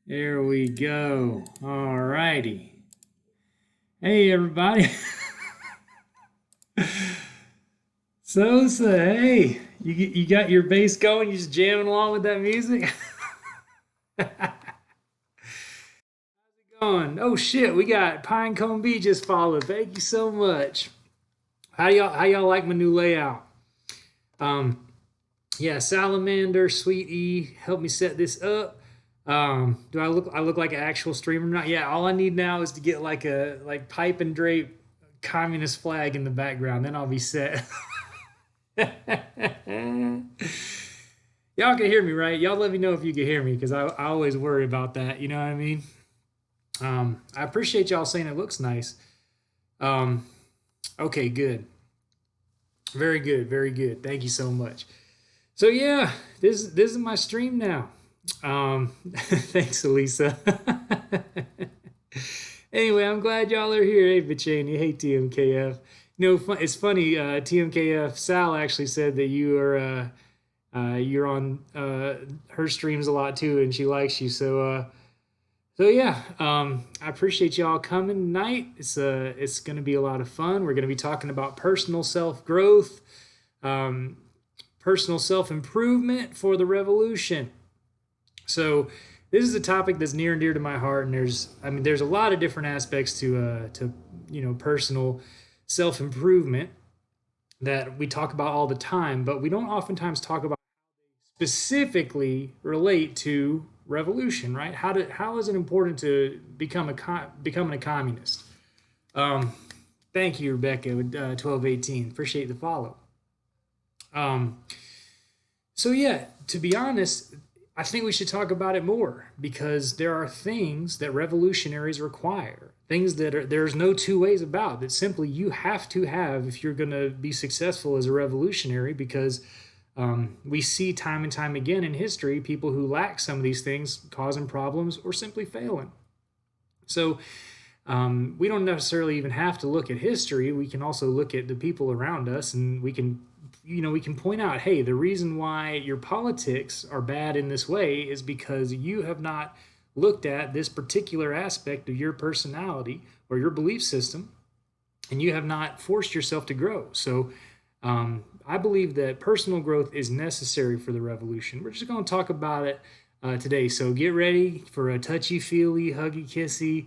There we go. All righty. Hey, everybody. So, hey, you got your bass going? You just jamming along with that music? Going. Oh shit, we got Pinecone B just followed. Thank you so much. How y'all like my new layout? Um, yeah, Salamander, Sweet E, help me set this up. Do I look like an actual streamer? Not. Yeah. All I need now is to get like a pipe and drape communist flag in the background. Then I'll be set. Y'all can hear me, right? Y'all let me know if you can hear me because I always worry about that. You know what I mean? I appreciate y'all saying it looks nice. Um, okay, good. Very good. Very good. Thank you so much. So yeah, this is my stream now. Thanks, Elisa. Anyway, I'm glad y'all are here. Hey, Bachaney. Hey, TMKF. It's funny. TMKF Sal actually said that you're on her streams a lot too, and she likes you. So yeah, I appreciate y'all coming tonight. It's going to be a lot of fun. We're going to be talking about personal self growth, um, personal self improvement for the revolution. So this is a topic that's near and dear to my heart, and there's a lot of different aspects to personal self improvement that we talk about all the time, but we don't oftentimes talk about specifically relate to revolution, right? How is it important to becoming a communist? Um, Thank you, Rebecca, with 1218. Appreciate the follow. Um, so yeah, to be honest, I think we should talk about it more because there are things that revolutionaries require, things there's no two ways about that simply you have to have if you're going to be successful as a revolutionary because we see time and time again in history people who lack some of these things causing problems or simply failing. So we don't necessarily even have to look at history. We can also look at the people around us, and we can point out, hey, the reason why your politics are bad in this way is because you have not looked at this particular aspect of your personality or your belief system, and you have not forced yourself to grow. So I believe that personal growth is necessary for the revolution. We're just going to talk about it today. So get ready for a touchy feely, huggy kissy,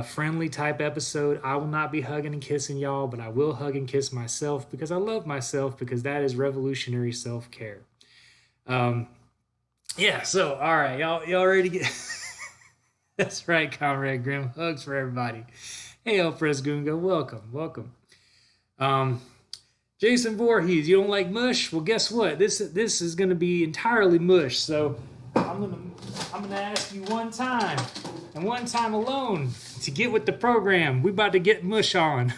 friendly type episode. I will not be hugging and kissing y'all, but I will hug and kiss myself because I love myself because that is revolutionary self care. Um, yeah. So all right, y'all ready to get? That's right, Comrade Grim. Hugs for everybody. Hey, El Gunga, welcome, welcome. Um, Jason Voorhees, you don't like mush? Well, guess what? This is going to be entirely mush. So I'm gonna ask you one time and one time alone to get with the program. We about to get mush on.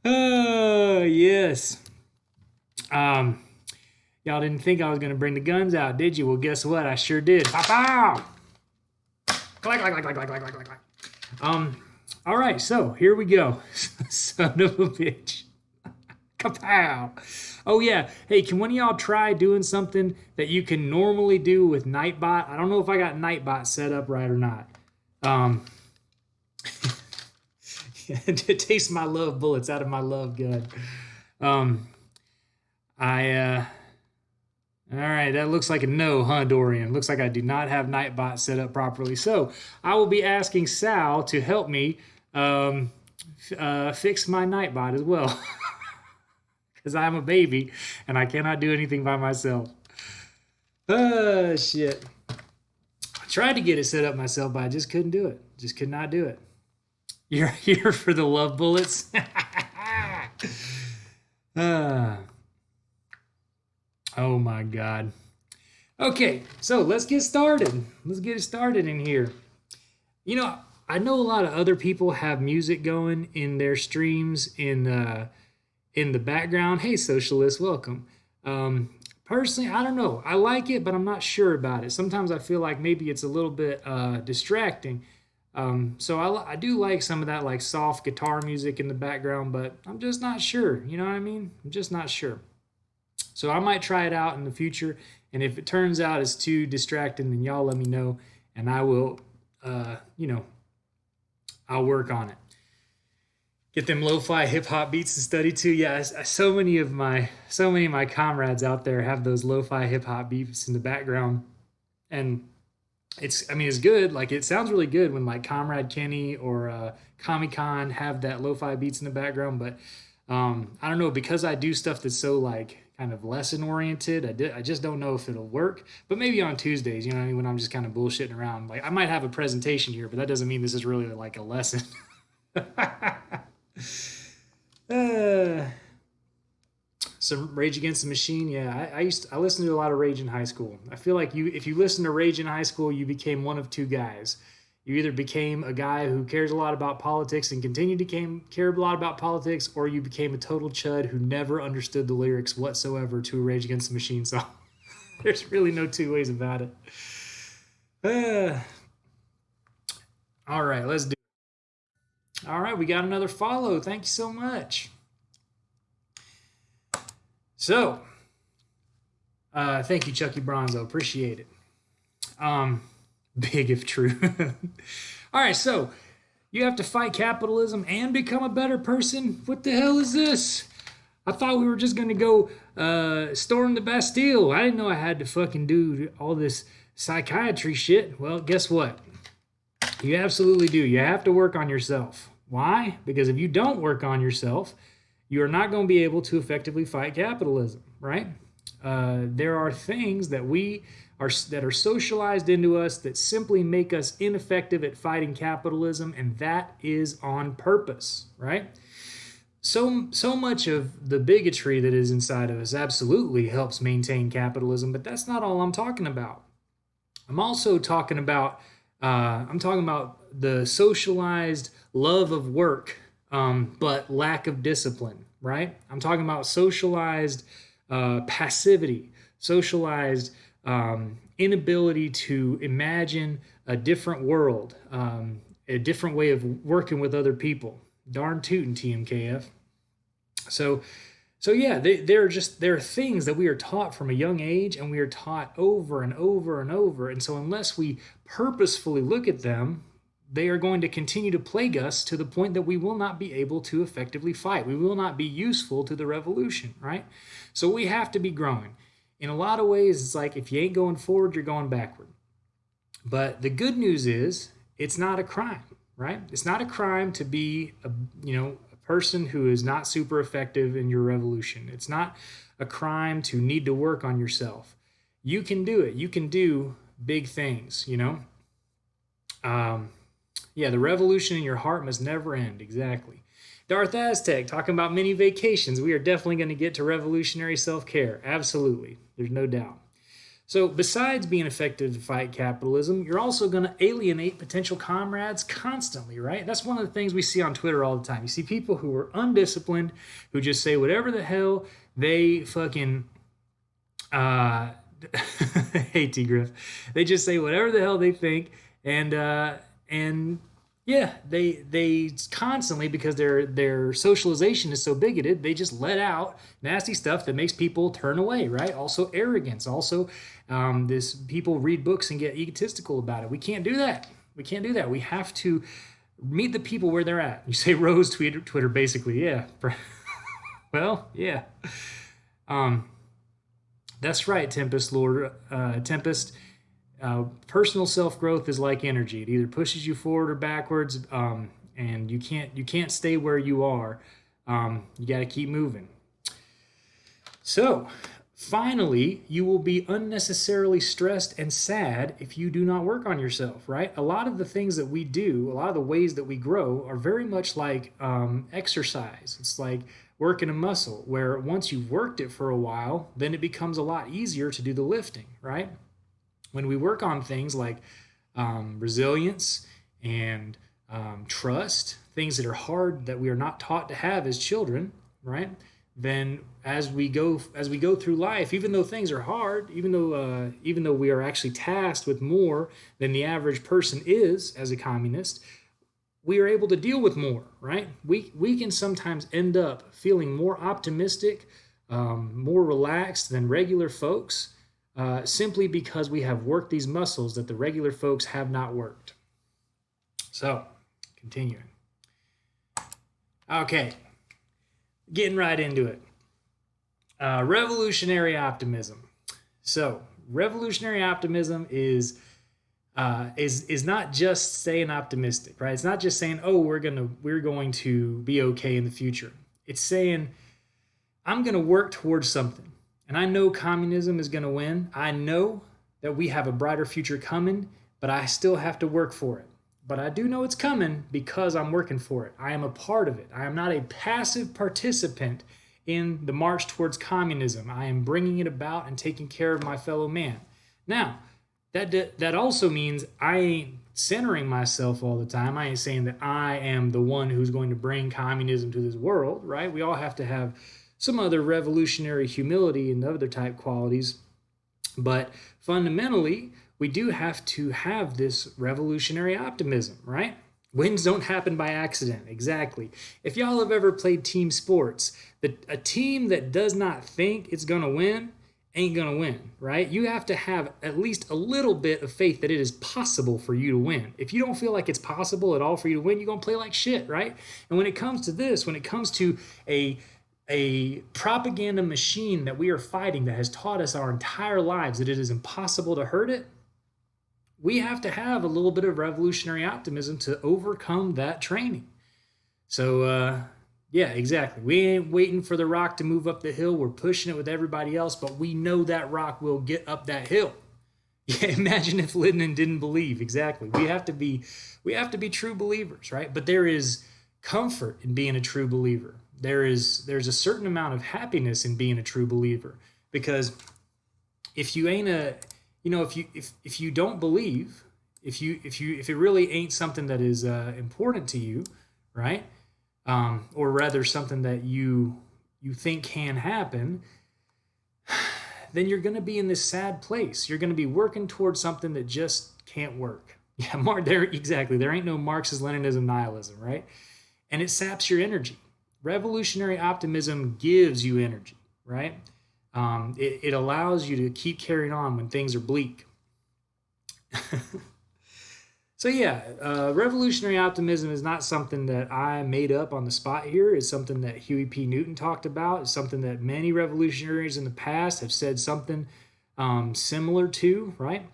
Oh yes. Um, y'all didn't think I was gonna bring the guns out, did you? Well, guess what? I sure did. Pow pow. Clack clack clack clack clack clack clack clack. All right, so here we go. Son of a bitch. Kapow. Oh yeah. Hey, can one of y'all try doing something that you can normally do with Nightbot? I don't know if I got Nightbot set up right or not. Um, taste my love bullets out of my love gun. Um, I all right, that looks like a no, huh, Dorian? Looks like I do not have Nightbot set up properly. So I will be asking Sal to help me fix my Nightbot as well. Because I'm a baby and I cannot do anything by myself. Oh, shit. I tried to get it set up myself, but I just couldn't do it. Just could not do it. You're here for the love bullets? uh, oh, my God. Okay, so let's get started. Let's get it started in here. You know, I know a lot of other people have music going in their streams in the background. Hey, socialist, welcome. Personally, I don't know. I like it, but I'm not sure about it. Sometimes I feel like maybe it's a little bit distracting. So I do like some of that like soft guitar music in the background, but I'm just not sure. You know what I mean? I'm just not sure. So I might try it out in the future, and if it turns out it's too distracting, then y'all let me know, and I will, you know, I'll work on it. Get them lo-fi hip hop beats to study to. Yeah, so many of my comrades out there have those lo-fi hip hop beats in the background, and I mean, it's good. Like, it sounds really good when like Comrade Kenny or Comic Con have that lo-fi beats in the background. But I don't know, because I do stuff that's so like kind of lesson oriented. I just don't know if it'll work. But maybe on Tuesdays, you know what I mean, when I'm just kind of bullshitting around, like I might have a presentation here, but that doesn't mean this is really like a lesson. uh, some Rage Against the Machine. Yeah, I listened to a lot of Rage in high school. I feel like if you listen to Rage in high school, you became one of two guys. You either became a guy who cares a lot about politics and continued to care a lot about politics, or you became a total chud who never understood the lyrics whatsoever to a Rage Against the Machine song. There's really no two ways about it. All right, let's do it. All right, we got another follow. Thank you so much. So, thank you, Chucky Bronzo. Appreciate it. Big if true. All right, so you have to fight capitalism and become a better person? What the hell is this? I thought we were just going to go storm the Bastille. I didn't know I had to fucking do all this psychiatry shit. Well, guess what? You absolutely do. You have to work on yourself. Why? Because if you don't work on yourself, you are not going to be able to effectively fight capitalism, right? There are things that that are socialized into us that simply make us ineffective at fighting capitalism, and that is on purpose, right? So much of the bigotry that is inside of us absolutely helps maintain capitalism, but that's not all I'm talking about. I'm also talking about the socialized love of work, but lack of discipline, right? I'm talking about socialized passivity, socialized inability to imagine a different world, a different way of working with other people. Darn tootin' TMKF. So yeah, there are things that we are taught from a young age, and we are taught over and over and over. And so unless we purposefully look at them, they are going to continue to plague us to the point that we will not be able to effectively fight. We will not be useful to the revolution, right? So we have to be growing. In a lot of ways, it's like if you ain't going forward, you're going backward. But the good news is it's not a crime, right? It's not a crime to be a person who is not super effective in your revolution. It's not a crime to need to work on yourself. You can do it. You can do big things, Yeah, the revolution in your heart must never end. Exactly. Darth Aztec talking about mini vacations. We are definitely going to get to revolutionary self-care. Absolutely. There's no doubt. So besides being effective to fight capitalism, you're also going to alienate potential comrades constantly, right? That's one of the things we see on Twitter all the time. You see people who are undisciplined, who just say whatever the hell they fucking... hey, T-Griff. They just say whatever the hell they think, and yeah, they constantly, because their socialization is so bigoted, they just let out nasty stuff that makes people turn away, right? Also arrogance, also this people read books and get egotistical about it. We can't do that. We can't do that. We have to meet the people where they're at. You say Rose Twitter basically, yeah. Well, yeah. That's right, Tempest Lord, Tempest. Personal self-growth is like energy. It either pushes you forward or backwards, and you can't stay where you are. You got to keep moving. So, finally, you will be unnecessarily stressed and sad if you do not work on yourself, right? A lot of the things that we do, a lot of the ways that we grow are very much like exercise. It's like working a muscle, where once you've worked it for a while, then it becomes a lot easier to do the lifting, right? When we work on things like resilience and trust, things that are hard, that we are not taught to have as children, right? Then as we go through life, even though things are hard, even though we are actually tasked with more than the average person is as a communist, we are able to deal with more, right? We can sometimes end up feeling more optimistic, more relaxed than regular folks, simply because we have worked these muscles that the regular folks have not worked. So, continuing. Okay, getting right into it. Revolutionary optimism. So, revolutionary optimism is not just staying optimistic, right? It's not just saying, "Oh, we're going to be okay in the future." It's saying, "I'm going to work towards something, and I know communism is going to win. I know that we have a brighter future coming, but I still have to work for it. But I do know it's coming because I'm working for it. I am a part of it. I am not a passive participant in the march towards communism. I am bringing it about and taking care of my fellow man." Now, that also means I ain't centering myself all the time. I ain't saying that I am the one who's going to bring communism to this world, right? We all have to have some other revolutionary humility and other type qualities. But fundamentally, we do have to have this revolutionary optimism, right? Wins don't happen by accident. Exactly. If y'all have ever played team sports, a team that does not think it's going to win ain't going to win, right? You have to have at least a little bit of faith that it is possible for you to win. If you don't feel like it's possible at all for you to win, you're going to play like shit, right? And when it comes to this, when it comes to a propaganda machine that we are fighting that has taught us our entire lives that it is impossible to hurt it, we have to have a little bit of revolutionary optimism to overcome that training. So, yeah, exactly. We ain't waiting for the rock to move up the hill. We're pushing it with everybody else, but we know that rock will get up that hill. Yeah, imagine if Linden didn't believe. Exactly. We have to be true believers, right? But there is comfort in being a true believer. There's a certain amount of happiness in being a true believer, because if you ain't if you don't believe, if it really ain't something that is important to you, right? Or rather something that you think can happen, then you're going to be in this sad place. You're going to be working towards something that just can't work. Yeah, exactly. There ain't no Marxist Leninism nihilism, right? And it saps your energy. Revolutionary optimism gives you energy, right? It allows you to keep carrying on when things are bleak. So yeah, revolutionary optimism is not something that I made up on the spot here. It's something that Huey P. Newton talked about. It's something that many revolutionaries in the past have said something similar to, right?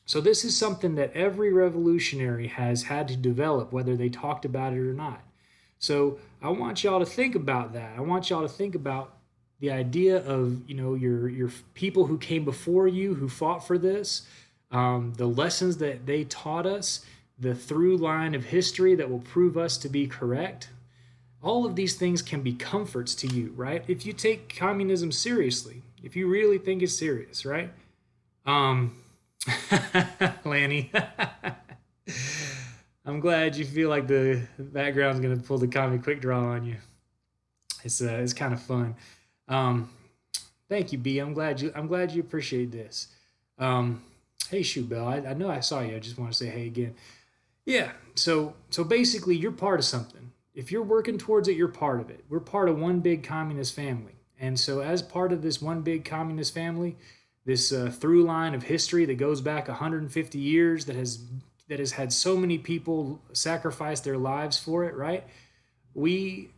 So this is something that every revolutionary has had to develop, whether they talked about it or not. So I want y'all to think about that. I want y'all to think about the idea of, your people who came before you, who fought for this, the lessons that they taught us, the through line of history that will prove us to be correct. All of these things can be comforts to you, right? If you take communism seriously, if you really think it's serious, right? Lanny, I'm glad you feel like the background's gonna pull the comic quick draw on you. It's kind of fun. Thank you, B. I'm glad you appreciate this. Hey, Shoot Bell. I know I saw you. I just want to say hey again. Yeah. So basically, you're part of something. If you're working towards it, you're part of it. We're part of one big communist family, and so as part of this one big communist family, this through line of history that goes back 150 years that has had so many people sacrifice their lives for it, right? We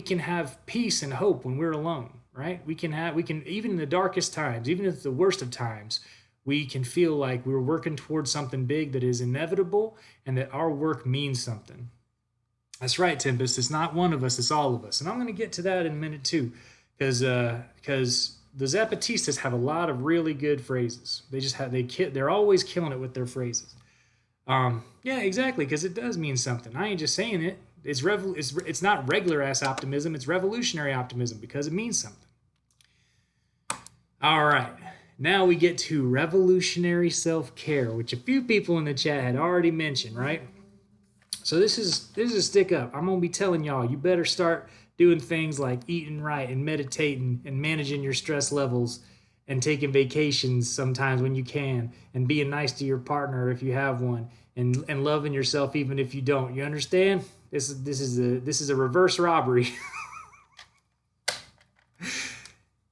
can have peace and hope when we're alone, right? We can even in the darkest times, even at the worst of times, we can feel like we're working towards something big that is inevitable and that our work means something. That's right, Tempest. It's not one of us, it's all of us. And I'm going to get to that in a minute too, because the Zapatistas have a lot of really good phrases. They're always killing it with their phrases. Yeah, exactly, because it does mean something. I ain't just saying it. It's not regular ass optimism. It's revolutionary optimism because it means something. All right. Now we get to revolutionary self-care, which a few people in the chat had already mentioned, right? So this is a stick up. I'm going to be telling y'all, you better start doing things like eating right and meditating and managing your stress levels and taking vacations sometimes when you can and being nice to your partner if you have one and loving yourself even if you don't. You understand? This is a reverse robbery.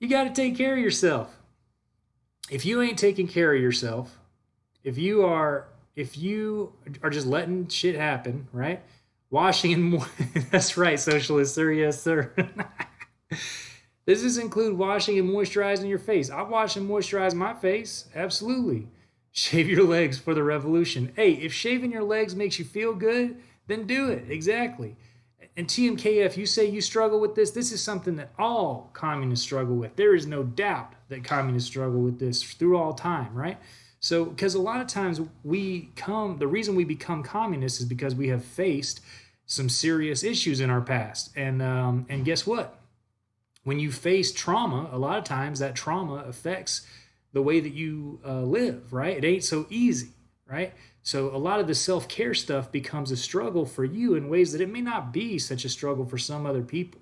You got to take care of yourself. If you ain't taking care of yourself, if you are just letting shit happen, right? Washing and that's right, socialist sir, yes sir. Does this include washing and moisturizing your face? I wash and moisturize my face, absolutely. Shave your legs for the revolution. Hey, if shaving your legs makes you feel good, then do it. Exactly. And TMKF, you say you struggle with this. This is something that all communists struggle with. There is no doubt that communists struggle with this through all time, right? So, because a lot of times the reason we become communists is because we have faced some serious issues in our past. And guess what? When you face trauma, a lot of times that trauma affects the way that you live, right? It ain't so easy, right? So a lot of the self-care stuff becomes a struggle for you in ways that it may not be such a struggle for some other people.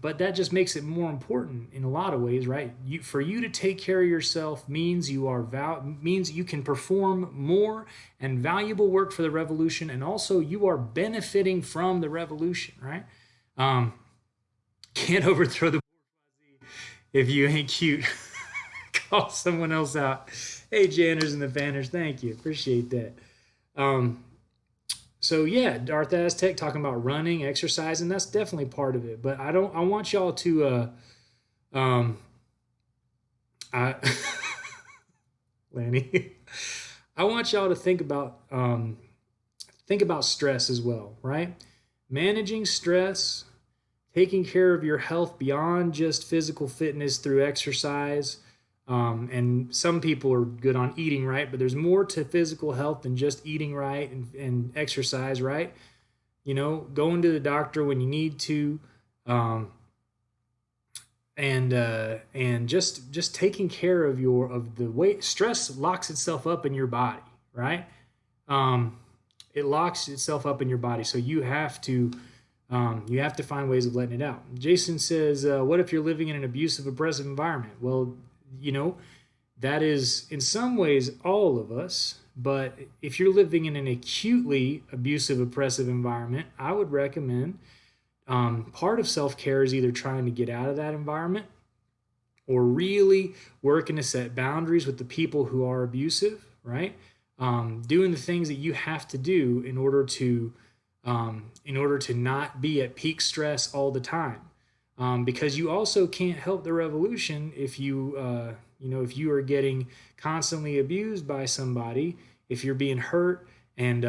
But that just makes it more important in a lot of ways, right? For you to take care of yourself means means you can perform more and valuable work for the revolution, and also you are benefiting from the revolution, right? Can't overthrow the if you ain't cute. Call someone else out. Hey, Janners and the Banners, thank you. Appreciate that. Um, so yeah, Darth Aztec talking about running, exercising, that's definitely part of it. But I want y'all to um I Lanny. I want y'all to think about stress as well, right? Managing stress, taking care of your health beyond just physical fitness through exercise. And some people are good on eating right, but there's more to physical health than just eating right and exercise right. You know, going to the doctor when you need to, um, and just taking care of the way stress locks itself up in your body, right? Um, it locks itself up in your body, so you have to find ways of letting it out. Jason says, "What if you're living in an abusive, oppressive environment?" Well, you know, that is in some ways all of us. But if you're living in an acutely abusive, oppressive environment, I would recommend part of self care is either trying to get out of that environment or really working to set boundaries with the people who are abusive, right? Doing the things that you have to do in order to not be at peak stress all the time. Because you also can't help the revolution if if you are getting constantly abused by somebody, if you're being hurt, and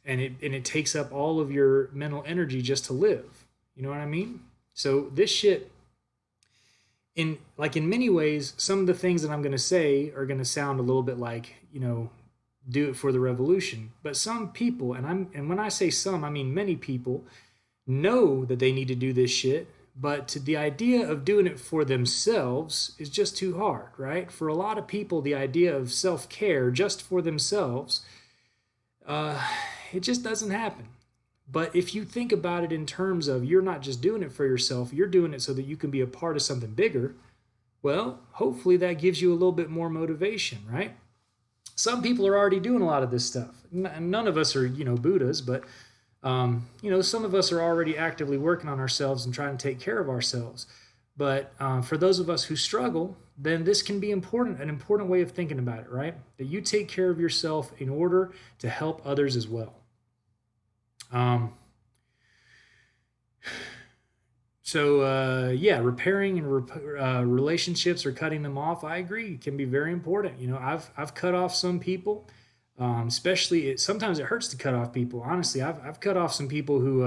it takes up all of your mental energy just to live. You know what I mean? So this shit, in many ways, some of the things that I'm going to say are going to sound a little bit like, do it for the revolution. But some people, and when I say some, I mean many people, know that they need to do this shit, but the idea of doing it for themselves is just too hard, right? For a lot of people, the idea of self-care just for themselves, uh, it just doesn't happen. But if you think about it in terms of you're not just doing it for yourself, you're doing it so that you can be a part of something bigger, well, hopefully that gives you a little bit more motivation, right? Some people are already doing a lot of this stuff. None of us are, Buddhas, but some of us are already actively working on ourselves and trying to take care of ourselves. But for those of us who struggle, then this can be an important way of thinking about it, right? That you take care of yourself in order to help others as well. Repairing and relationships or cutting them off, I agree, can be very important. I've cut off some people. Especially sometimes it hurts to cut off people. Honestly, I've cut off some people who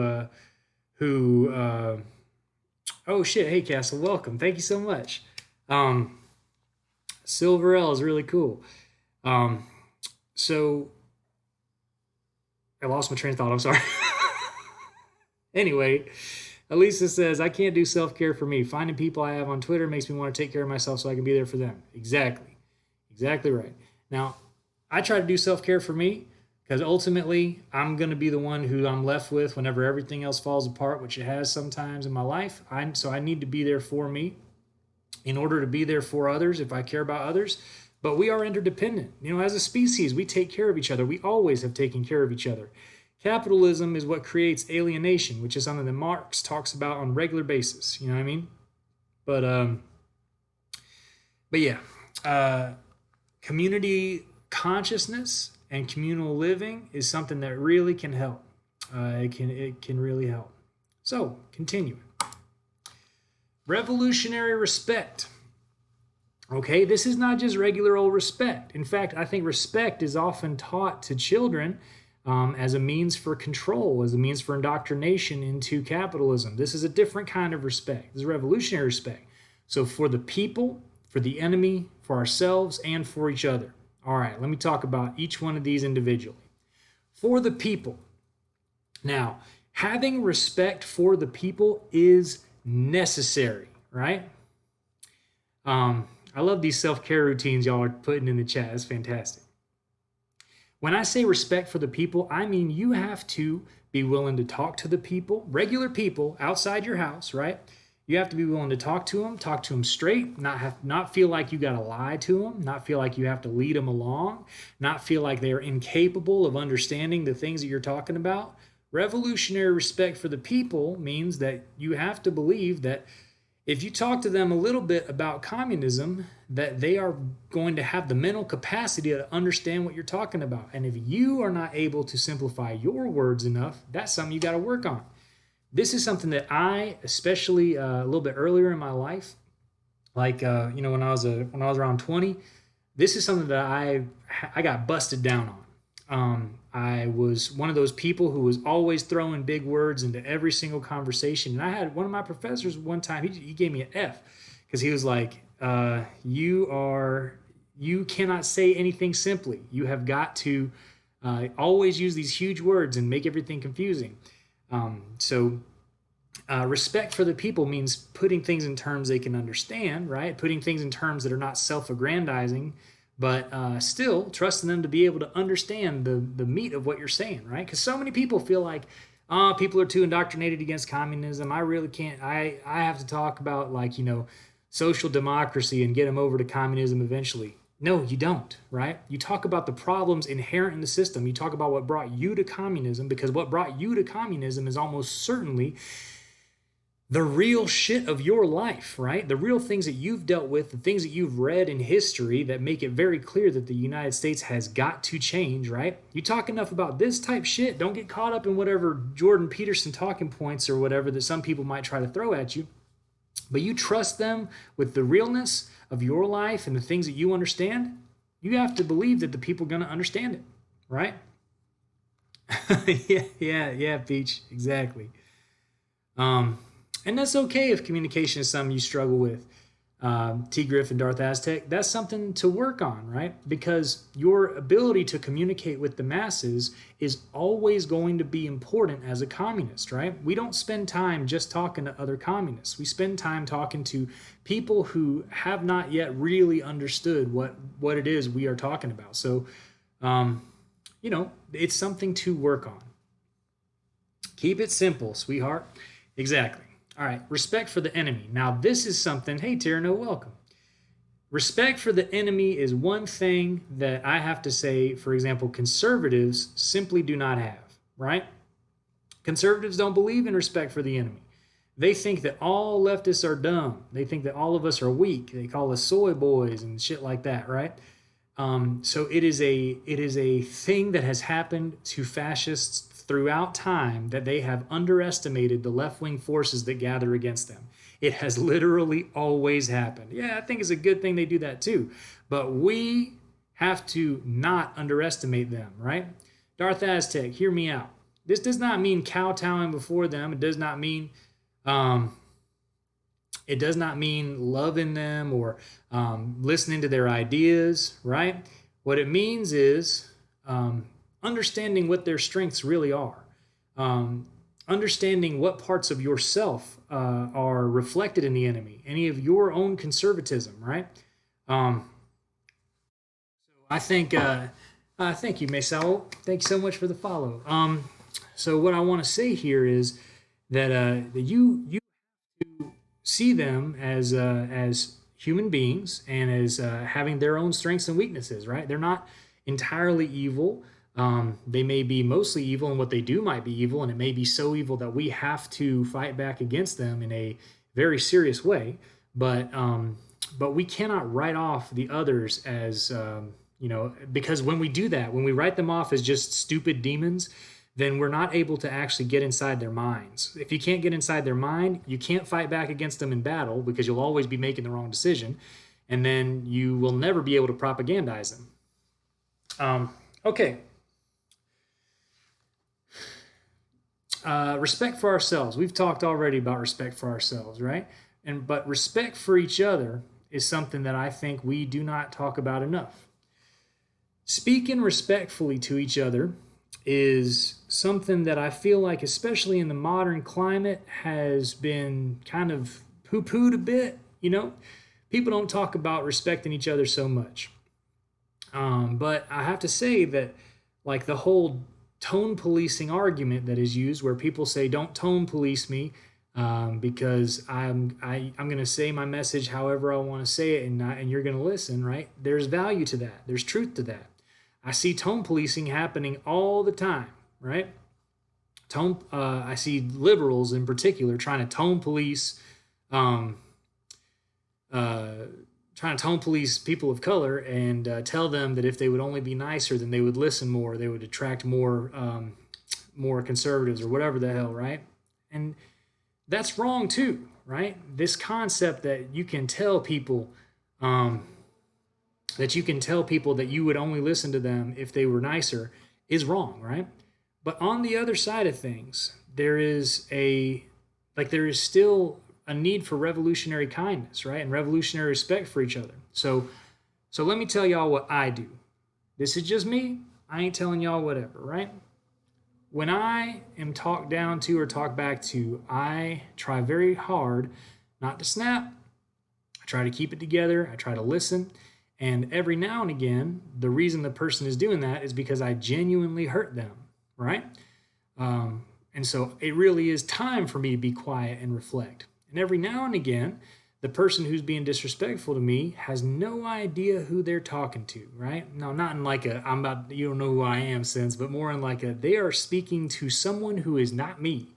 oh shit, hey Castle, welcome, thank you so much. Silver L is really cool. So I lost my train of thought. I'm sorry. Anyway, Elisa says, I can't do self care for me. Finding people I have on Twitter makes me want to take care of myself so I can be there for them. Exactly. Exactly right. Now, I try to do self care for me because ultimately I'm going to be the one who I'm left with whenever everything else falls apart, which it has sometimes in my life. So I need to be there for me in order to be there for others if I care about others. But we are interdependent. As a species, we take care of each other. We always have taken care of each other. Capitalism is what creates alienation, which is something that Marx talks about on a regular basis. You know what I mean? But But yeah, uh, community consciousness and communal living is something that really can help. It can really help. So continuing, revolutionary respect. Okay, this is not just regular old respect. In fact, I think respect is often taught to children as a means for control, as a means for indoctrination into capitalism. This is a different kind of respect. This is revolutionary respect. So, for the people, for the enemy, for ourselves, and for each other. All right, let me talk about each one of these individually. For the people. Now, having respect for the people is necessary, right? I love these self-care routines y'all are putting in the chat. It's fantastic. When I say respect for the people, I mean you have to be willing to talk to the people, regular people outside your house, right? You have to be willing to talk to them straight, not feel like you got to lie to them, not feel like you have to lead them along, not feel like they're incapable of understanding the things that you're talking about. Revolutionary respect for the people means that you have to believe that if you talk to them a little bit about communism, that they are going to have the mental capacity to understand what you're talking about. And if you are not able to simplify your words enough, that's something you got to work on. This is something that I, especially a little bit earlier in my life, like when I was around 20, this is something that I got busted down on. I was one of those people who was always throwing big words into every single conversation. And I had one of my professors one time, he gave me an F because he was like, you cannot say anything simply. You have got to always use these huge words and make everything confusing. Respect for the people means putting things in terms they can understand, right? Putting things in terms that are not self-aggrandizing, but still trusting them to be able to understand the meat of what you're saying, right? Because so many people feel like, people are too indoctrinated against communism. I really can't. I have to talk about social democracy and get them over to communism eventually. No, you don't, right? You talk about the problems inherent in the system. You talk about what brought you to communism, because what brought you to communism is almost certainly the real shit of your life, right? The real things that you've dealt with, the things that you've read in history that make it very clear that the United States has got to change, right? You talk enough about this type shit, don't get caught up in whatever Jordan Peterson talking points or whatever that some people might try to throw at you. But you trust them with the realness of your life and the things that you understand, you have to believe that the people are going to understand it, right? yeah, Peach, exactly. And that's okay if communication is something you struggle with. T. Griff and Darth Aztec, that's something to work on, right? Because your ability to communicate with the masses is always going to be important as a communist, right? We don't spend time just talking to other communists. We spend time talking to people who have not yet really understood what it is we are talking about. So, it's something to work on. Keep it simple, sweetheart. Exactly. All right, respect for the enemy. Now, this is something, hey, Tierno, welcome. Respect for the enemy is one thing that I have to say, for example, conservatives simply do not have, right? Conservatives don't believe in respect for the enemy. They think that all leftists are dumb. They think that all of us are weak. They call us soy boys and shit like that, right? So it is a thing that has happened to fascists throughout time, that they have underestimated the left-wing forces that gather against them. It has literally always happened. Yeah, I think it's a good thing they do that too. But we have to not underestimate them, right? Darth Aztec, hear me out. This does not mean kowtowing before them. It does not mean loving them or listening to their ideas, right? What it means is understanding what their strengths really are, understanding what parts of yourself are reflected in the enemy, any of your own conservatism, right? I think, thank you, Mesao. Thank you so much for the follow. So what I want to say here is that you see them as human beings and as having their own strengths and weaknesses, right? They're not entirely evil. They may be mostly evil, and what they do might be evil, and it may be so evil that we have to fight back against them in a very serious way. But but we cannot write off the others as, because when we do that, when we write them off as just stupid demons, then we're not able to actually get inside their minds. If you can't get inside their mind, you can't fight back against them in battle because you'll always be making the wrong decision. And then you will never be able to propagandize them. Okay. Respect for ourselves. We've talked already about respect for ourselves, right? But respect for each other is something that I think we do not talk about enough. Speaking respectfully to each other is something that I feel like, especially in the modern climate, has been kind of poo-pooed a bit. People don't talk about respecting each other so much. But I have to say that, like, the whole tone policing argument that is used, where people say, "Don't tone police me," because I'm going to say my message however I want to say it, and you're going to listen, right? There's value to that. There's truth to that. I see tone policing happening all the time, right? I see liberals in particular trying to tone police, people of color and tell them that if they would only be nicer, then they would listen more, they would attract more conservatives or whatever the hell, right? And that's wrong too, right? This concept that you can tell people that you would only listen to them if they were nicer is wrong, right? But on the other side of things, there is still a need for revolutionary kindness, right? And revolutionary respect for each other. So let me tell y'all what I do. This is just me. I ain't telling y'all whatever, right? When I am talked down to or talked back to, I try very hard not to snap. I try to keep it together. I try to listen. And every now and again, the reason the person is doing that is because I genuinely hurt them, right? And so it really is time for me to be quiet and reflect. And every now and again, the person who's being disrespectful to me has no idea who they're talking to, right? No, not in like a you don't know who I am sense, but more in like they are speaking to someone who is not me,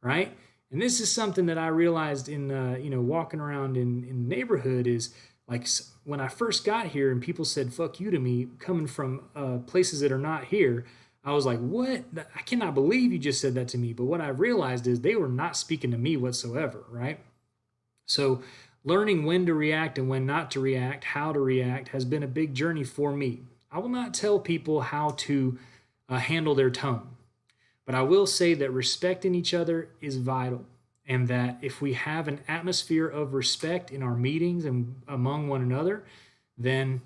right? And this is something that I realized in walking around in the neighborhood is like when I first got here and people said "fuck you" to me coming from places that are not here. I was like, what? I cannot believe you just said that to me. But what I realized is they were not speaking to me whatsoever, right? So learning when to react and when not to react, how to react, has been a big journey for me. I will not tell people how to handle their tone, but I will say that respecting each other is vital, and that if we have an atmosphere of respect in our meetings and among one another, then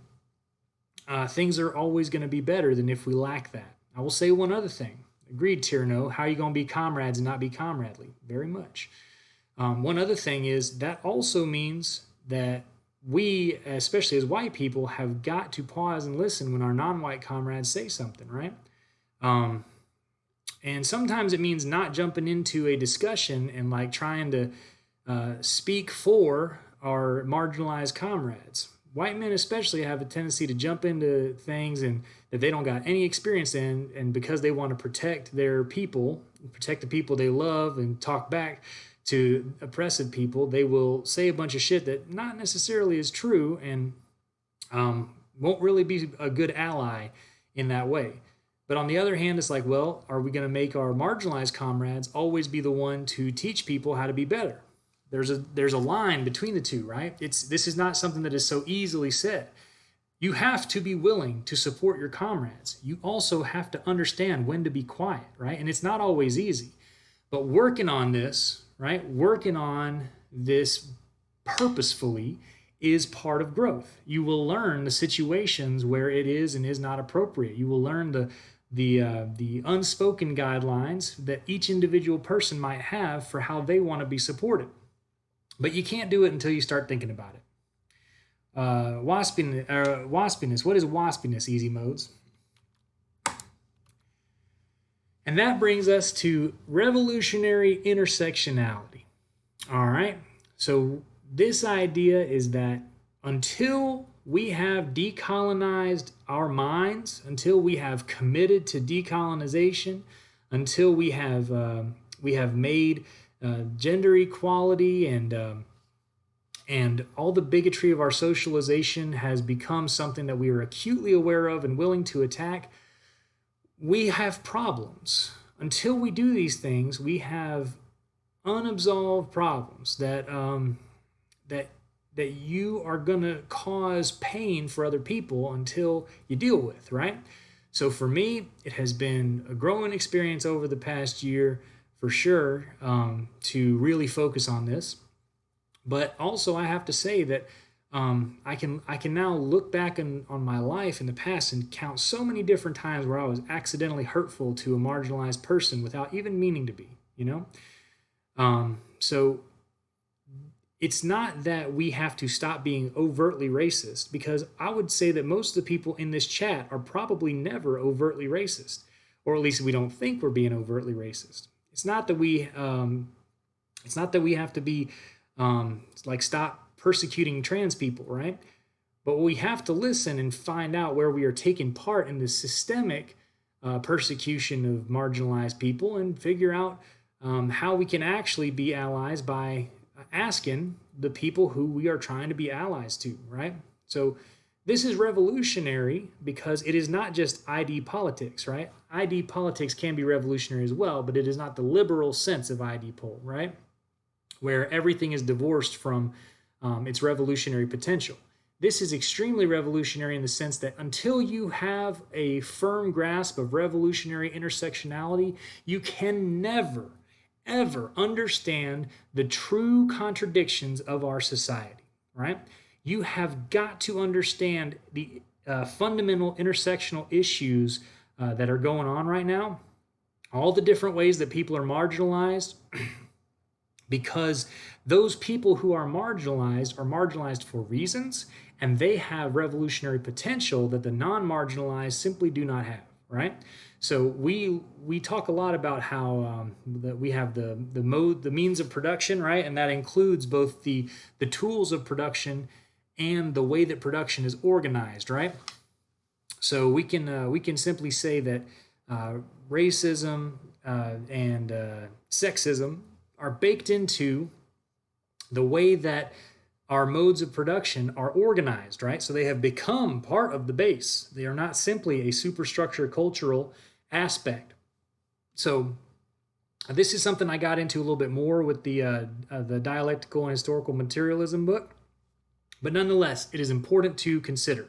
things are always going to be better than if we lack that. I will say one other thing. Agreed, Tierno. How are you going to be comrades and not be comradely? Very much. One other thing is that also means that we, especially as white people, have got to pause and listen when our non-white comrades say something, right? And sometimes it means not jumping into a discussion and like trying to speak for our marginalized comrades. White men especially have a tendency to jump into things and that they don't got any experience in, and because they want to protect their people, protect the people they love, and talk back to oppressive people, they will say a bunch of shit that not necessarily is true and won't really be a good ally in that way. But on the other hand, it's like, well, are we going to make our marginalized comrades always be the one to teach people how to be better? There's a line between the two, right? This is not something that is so easily said. You have to be willing to support your comrades. You also have to understand when to be quiet, right? And it's not always easy. But working on this, right? Working on this purposefully is part of growth. You will learn the situations where it is and is not appropriate. You will learn the unspoken guidelines that each individual person might have for how they want to be supported. But you can't do it until you start thinking about it. Waspiness. What is waspiness, Easy Modes? And that brings us to revolutionary intersectionality. All right. So this idea is that until we have decolonized our minds, until we have committed to decolonization, until we have made gender equality and and all the bigotry of our socialization has become something that we are acutely aware of and willing to attack, we have problems. Until we do these things, we have unabsolved problems that that you are going to cause pain for other people until you deal with, right? So for me, it has been a growing experience over the past year, for sure, to really focus on this. But also, I have to say that I can now look back on my life in the past and count so many different times where I was accidentally hurtful to a marginalized person without even meaning to be. So it's not that we have to stop being overtly racist, because I would say that most of the people in this chat are probably never overtly racist, or at least we don't think we're being overtly racist. It's not that we have to be like stop persecuting trans people, right? But we have to listen and find out where we are taking part in the systemic persecution of marginalized people, and figure out how we can actually be allies by asking the people who we are trying to be allies to, right? So this is revolutionary because it is not just ID politics, right? ID politics can be revolutionary as well, but it is not the liberal sense of ID poll, right? Where everything is divorced from its revolutionary potential. This is extremely revolutionary in the sense that until you have a firm grasp of revolutionary intersectionality, you can never, ever understand the true contradictions of our society, right? You have got to understand the fundamental intersectional issues that are going on right now, all the different ways that people are marginalized, because those people who are marginalized for reasons, and they have revolutionary potential that the non-marginalized simply do not have, right? So we talk a lot about how that we have the means of production, right? And that includes both the tools of production and the way that production is organized, right? So we can simply say that racism and sexism are baked into the way that our modes of production are organized, right? So they have become part of the base. They are not simply a superstructure cultural aspect. So this is something I got into a little bit more with the Dialectical and Historical Materialism book. But nonetheless, it is important to consider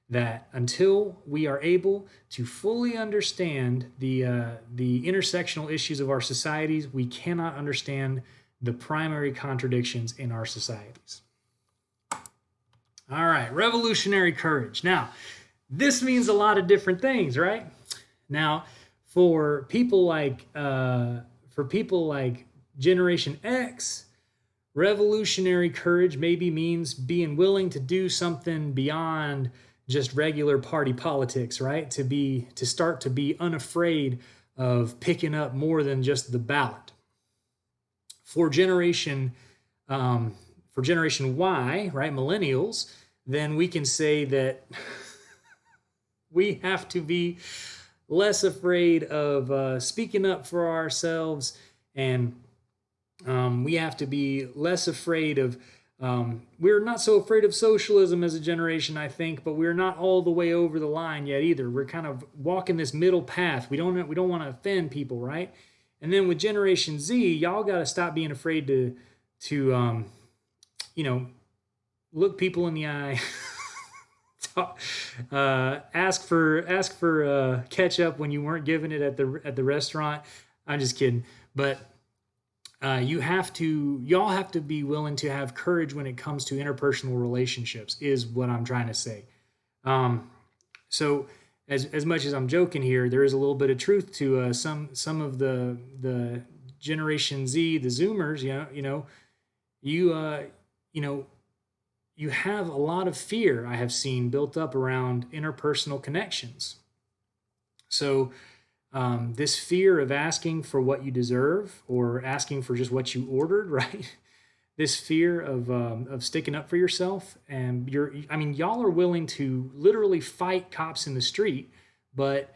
that until we are able to fully understand the intersectional issues of our societies, we cannot understand the primary contradictions in our societies. All right, revolutionary courage. Now, this means a lot of different things, right? Now, for people like Generation X, revolutionary courage maybe means being willing to do something beyond just regular party politics, right? To start to be unafraid of picking up more than just the ballot. For Generation Y, right, millennials, then we can say that we have to be less afraid of speaking up for ourselves, and we have to be less afraid of we're not so afraid of socialism as a generation, I think, but we're not all the way over the line yet either. We're kind of walking this middle path. We don't want to offend people, right? And then with Generation Z, y'all got to stop being afraid to look people in the eye, ask for ketchup when you weren't given it at the restaurant. I'm just kidding, but y'all have to be willing to have courage when it comes to interpersonal relationships, is what I'm trying to say. So as much as I'm joking here, there is a little bit of truth to some of the Generation Z, the Zoomers. You have a lot of fear, I have seen, built up around interpersonal connections. So this fear of asking for what you deserve, or asking for just what you ordered, right? This fear of sticking up for yourself, and y'all are willing to literally fight cops in the street, but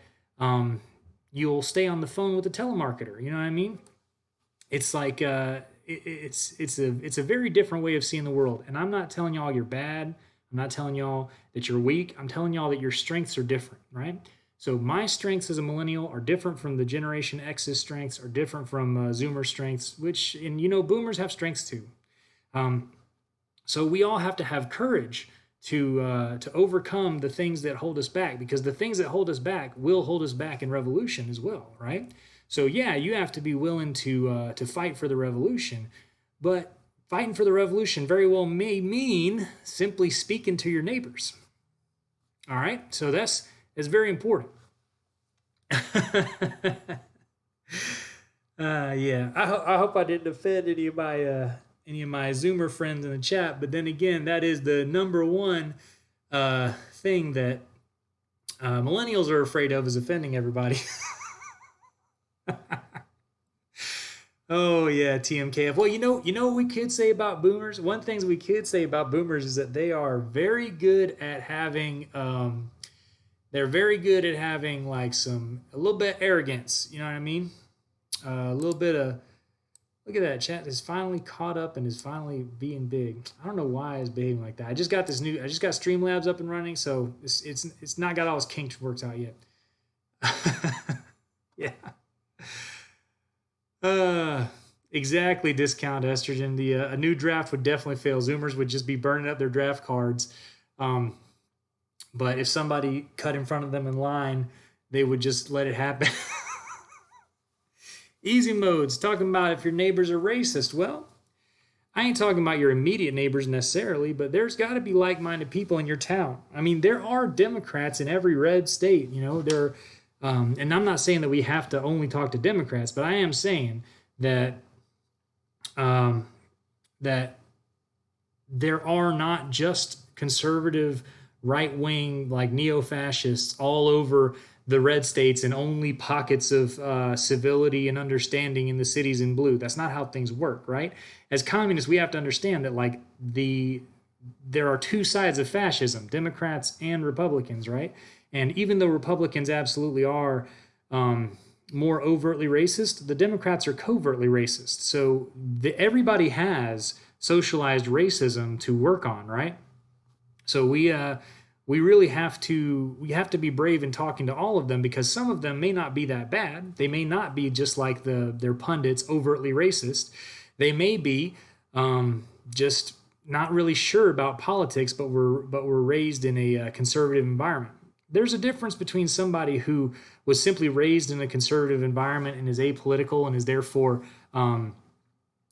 you'll stay on the phone with a telemarketer. You know what I mean? It's like it's a very different way of seeing the world. And I'm not telling y'all you're bad. I'm not telling y'all that you're weak. I'm telling y'all that your strengths are different, right? So my strengths as a millennial are different from the Generation X's strengths, are different from Zoomer strengths, which, and boomers have strengths too. Um, so we all have to have courage to overcome the things that hold us back, because the things that hold us back will hold us back in revolution as well, right? So yeah, you have to be willing to fight for the revolution, but fighting for the revolution very well may mean simply speaking to your neighbors. All right, so that's very important. Yeah, I hope I didn't offend any of my Zoomer friends in the chat. But then again, that is the number one thing that millennials are afraid of, is offending everybody. Oh yeah, TMKF. Well, you know what we could say about boomers. One thing we could say about boomers is that they are very good at having. They're very good at having like a little bit of arrogance. You know what I mean? A little bit of. Look at that, chat is finally caught up and is finally being big. I don't know why it's behaving like that. I just got Streamlabs up and running, so it's not got all its kinks worked out yet. Yeah. Exactly. Discount estrogen. A new draft would definitely fail. Zoomers would just be burning up their draft cards. But if somebody cut in front of them in line, they would just let it happen. Easy modes, talking about if your neighbors are racist. Well, I ain't talking about your immediate neighbors necessarily, but there's got to be like-minded people in your town. I mean, there are Democrats in every red state. And I'm not saying that we have to only talk to Democrats, but I am saying that that there are not just conservative, right-wing, like neo-fascists all over the red states and only pockets of civility and understanding in the cities in blue. That's not how things work, right? As communists, we have to understand that there are two sides of fascism, Democrats and Republicans, right? And even though Republicans absolutely are more overtly racist, the Democrats are covertly racist. So everybody has socialized racism to work on, right? So we really have to be brave in talking to all of them, because some of them may not be that bad. They may not be just like their pundits, overtly racist. They may be just not really sure about politics, but were raised in a conservative environment. There's a difference between somebody who was simply raised in a conservative environment and is apolitical and is therefore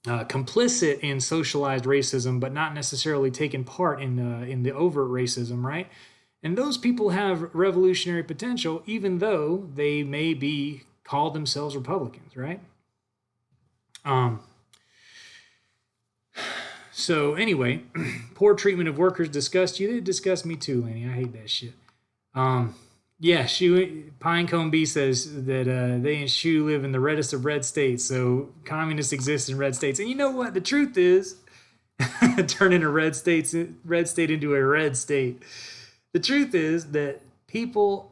complicit in socialized racism, but not necessarily taking part in the overt racism, right? And those people have revolutionary potential, even though they may be called themselves Republicans, right? So anyway, poor treatment of workers disgust you. They disgust me too, Laney. I hate that shit. Yeah, Pinecone B says that they and Shu live in the reddest of red states, so communists exist in red states. And you know what? The truth is, turning a red state into a red state. The truth is that people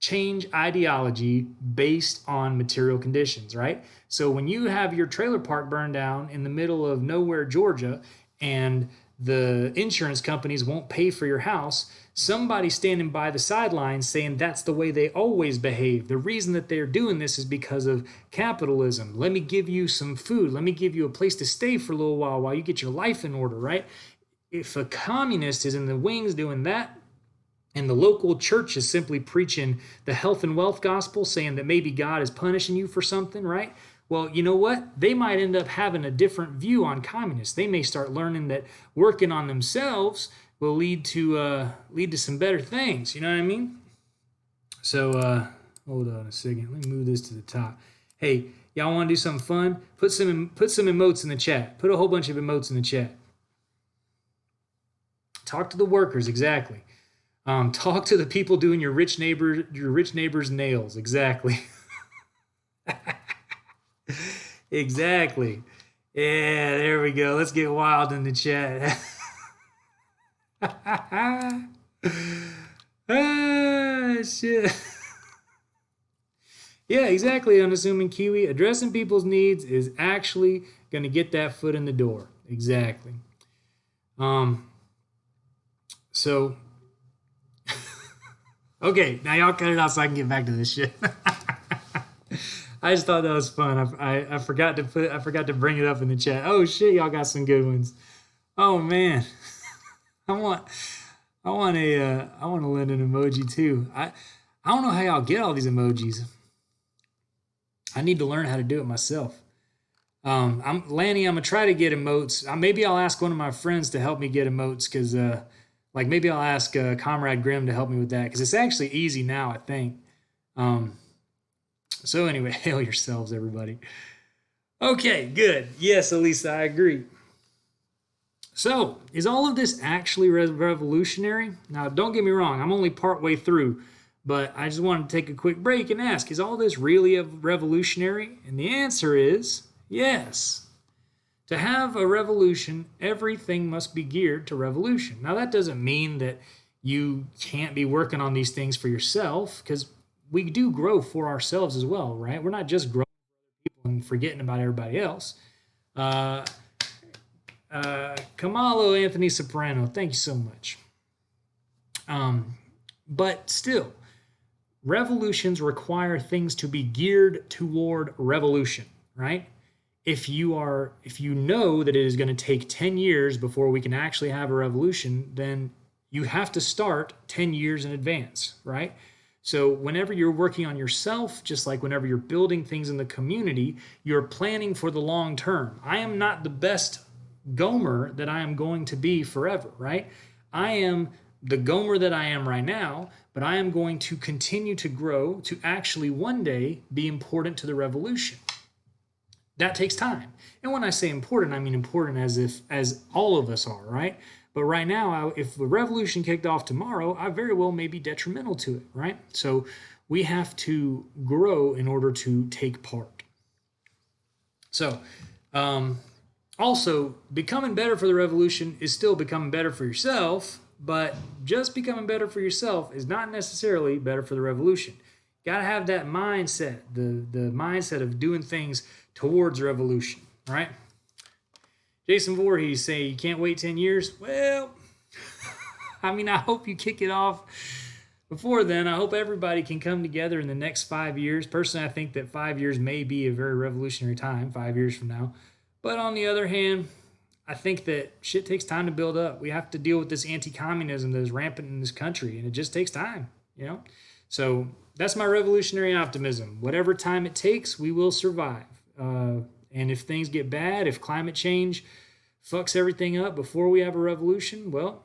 change ideology based on material conditions, right? So when you have your trailer park burned down in the middle of nowhere, Georgia, and the insurance companies won't pay for your house, somebody standing by the sidelines saying that's the way they always behave. The reason that they're doing this is because of capitalism. Let me give you some food. Let me give you a place to stay for a little while you get your life in order, right? If a communist is in the wings doing that, and the local church is simply preaching the health and wealth gospel, saying that maybe God is punishing you for something, right? Well, you know what? They might end up having a different view on communists. They may start learning that working on themselves will lead to some better things. You know what I mean? So hold on a second. Let me move this to the top. Hey, y'all want to do something fun? Put some emotes in the chat. Put a whole bunch of emotes in the chat. Talk to the workers, exactly. Talk to the people doing your rich neighbor's nails, exactly. Exactly. Yeah, there we go. Let's get wild in the chat. Ah, shit. Yeah, exactly. Unassuming Kiwi. Addressing people's needs is actually going to get that foot in the door. Exactly. Um. So, okay, now y'all cut it out so I can get back to this shit. I just thought that was fun. I forgot to bring it up in the chat. Oh shit, y'all got some good ones. Oh man, I want I want to lend an emoji too. I don't know how y'all get all these emojis. I need to learn how to do it myself. Lanny. I'm gonna try to get emotes. Maybe I'll ask one of my friends to help me get emotes because like maybe I'll ask Comrade Grimm to help me with that because it's actually easy now. I think. Um, so anyway, hail yourselves, everybody. Okay, good. Yes, Elisa, I agree. So, is all of this actually revolutionary? Now, don't get me wrong, I'm only part way through, but I just wanted to take a quick break and ask, is all this really revolutionary? And the answer is yes. To have a revolution, everything must be geared to revolution. Now, that doesn't mean that you can't be working on these things for yourself, because we do grow for ourselves as well, right? We're not just growing people and forgetting about everybody else. Uh, Kamalo Anthony Soprano, thank you so much. But still, revolutions require things to be geared toward revolution, right? If you know that it is going to take 10 years before we can actually have a revolution, then you have to start 10 years in advance, right? So whenever you're working on yourself, just like whenever you're building things in the community, you're planning for the long term. I am not the best Gomer that I am going to be forever, right? I am the Gomer that I am right now, but I am going to continue to grow to actually one day be important to the revolution. That takes time. And when I say important, I mean important as all of us are, right? But right now, if the revolution kicked off tomorrow, I very well may be detrimental to it, right? So we have to grow in order to take part. So, also, becoming better for the revolution is still becoming better for yourself, but just becoming better for yourself is not necessarily better for the revolution. You gotta have that mindset, the mindset of doing things towards revolution, right? Jason Voorhees say you can't wait 10 years. Well, I mean, I hope you kick it off before then. I hope everybody can come together in the next 5 years. Personally, I think that 5 years may be a very revolutionary time, 5 years from now. But on the other hand, I think that shit takes time to build up. We have to deal with this anti-communism that is rampant in this country, and it just takes time, you know? So that's my revolutionary optimism. Whatever time it takes, we will survive. And if things get bad, if climate change fucks everything up before we have a revolution, well,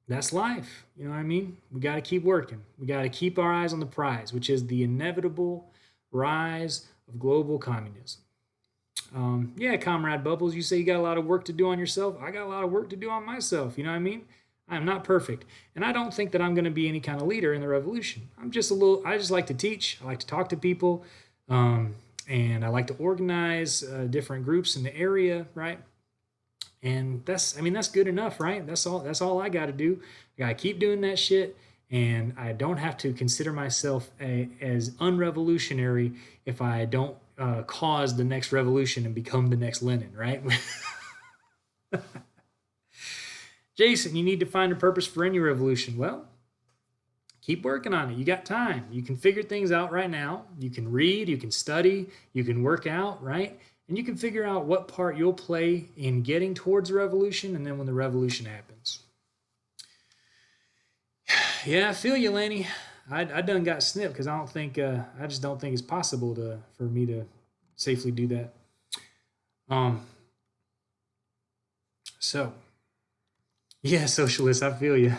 that's life. You know what I mean? We got to keep working. We got to keep our eyes on the prize, which is the inevitable rise of global communism. Yeah, Comrade Bubbles, you say you got a lot of work to do on yourself. I got a lot of work to do on myself. You know what I mean? I'm not perfect. And I don't think that I'm going to be any kind of leader in the revolution. I just like to teach. I like to talk to people. And I like to organize different groups in the area, right? And that's good enough, right? That's all I got to do. I got to keep doing that shit. And I don't have to consider myself as unrevolutionary if I don't cause the next revolution and become the next Lenin, right? Jason, you need to find a purpose for any revolution. Well, keep working on it. You got time. You can figure things out right now. You can read, you can study, you can work out, right? And you can figure out what part you'll play in getting towards the revolution and then when the revolution happens. Yeah, I feel you, Lanny. I done got snipped because I just don't think it's possible for me to safely do that. So, yeah, socialist, I feel you.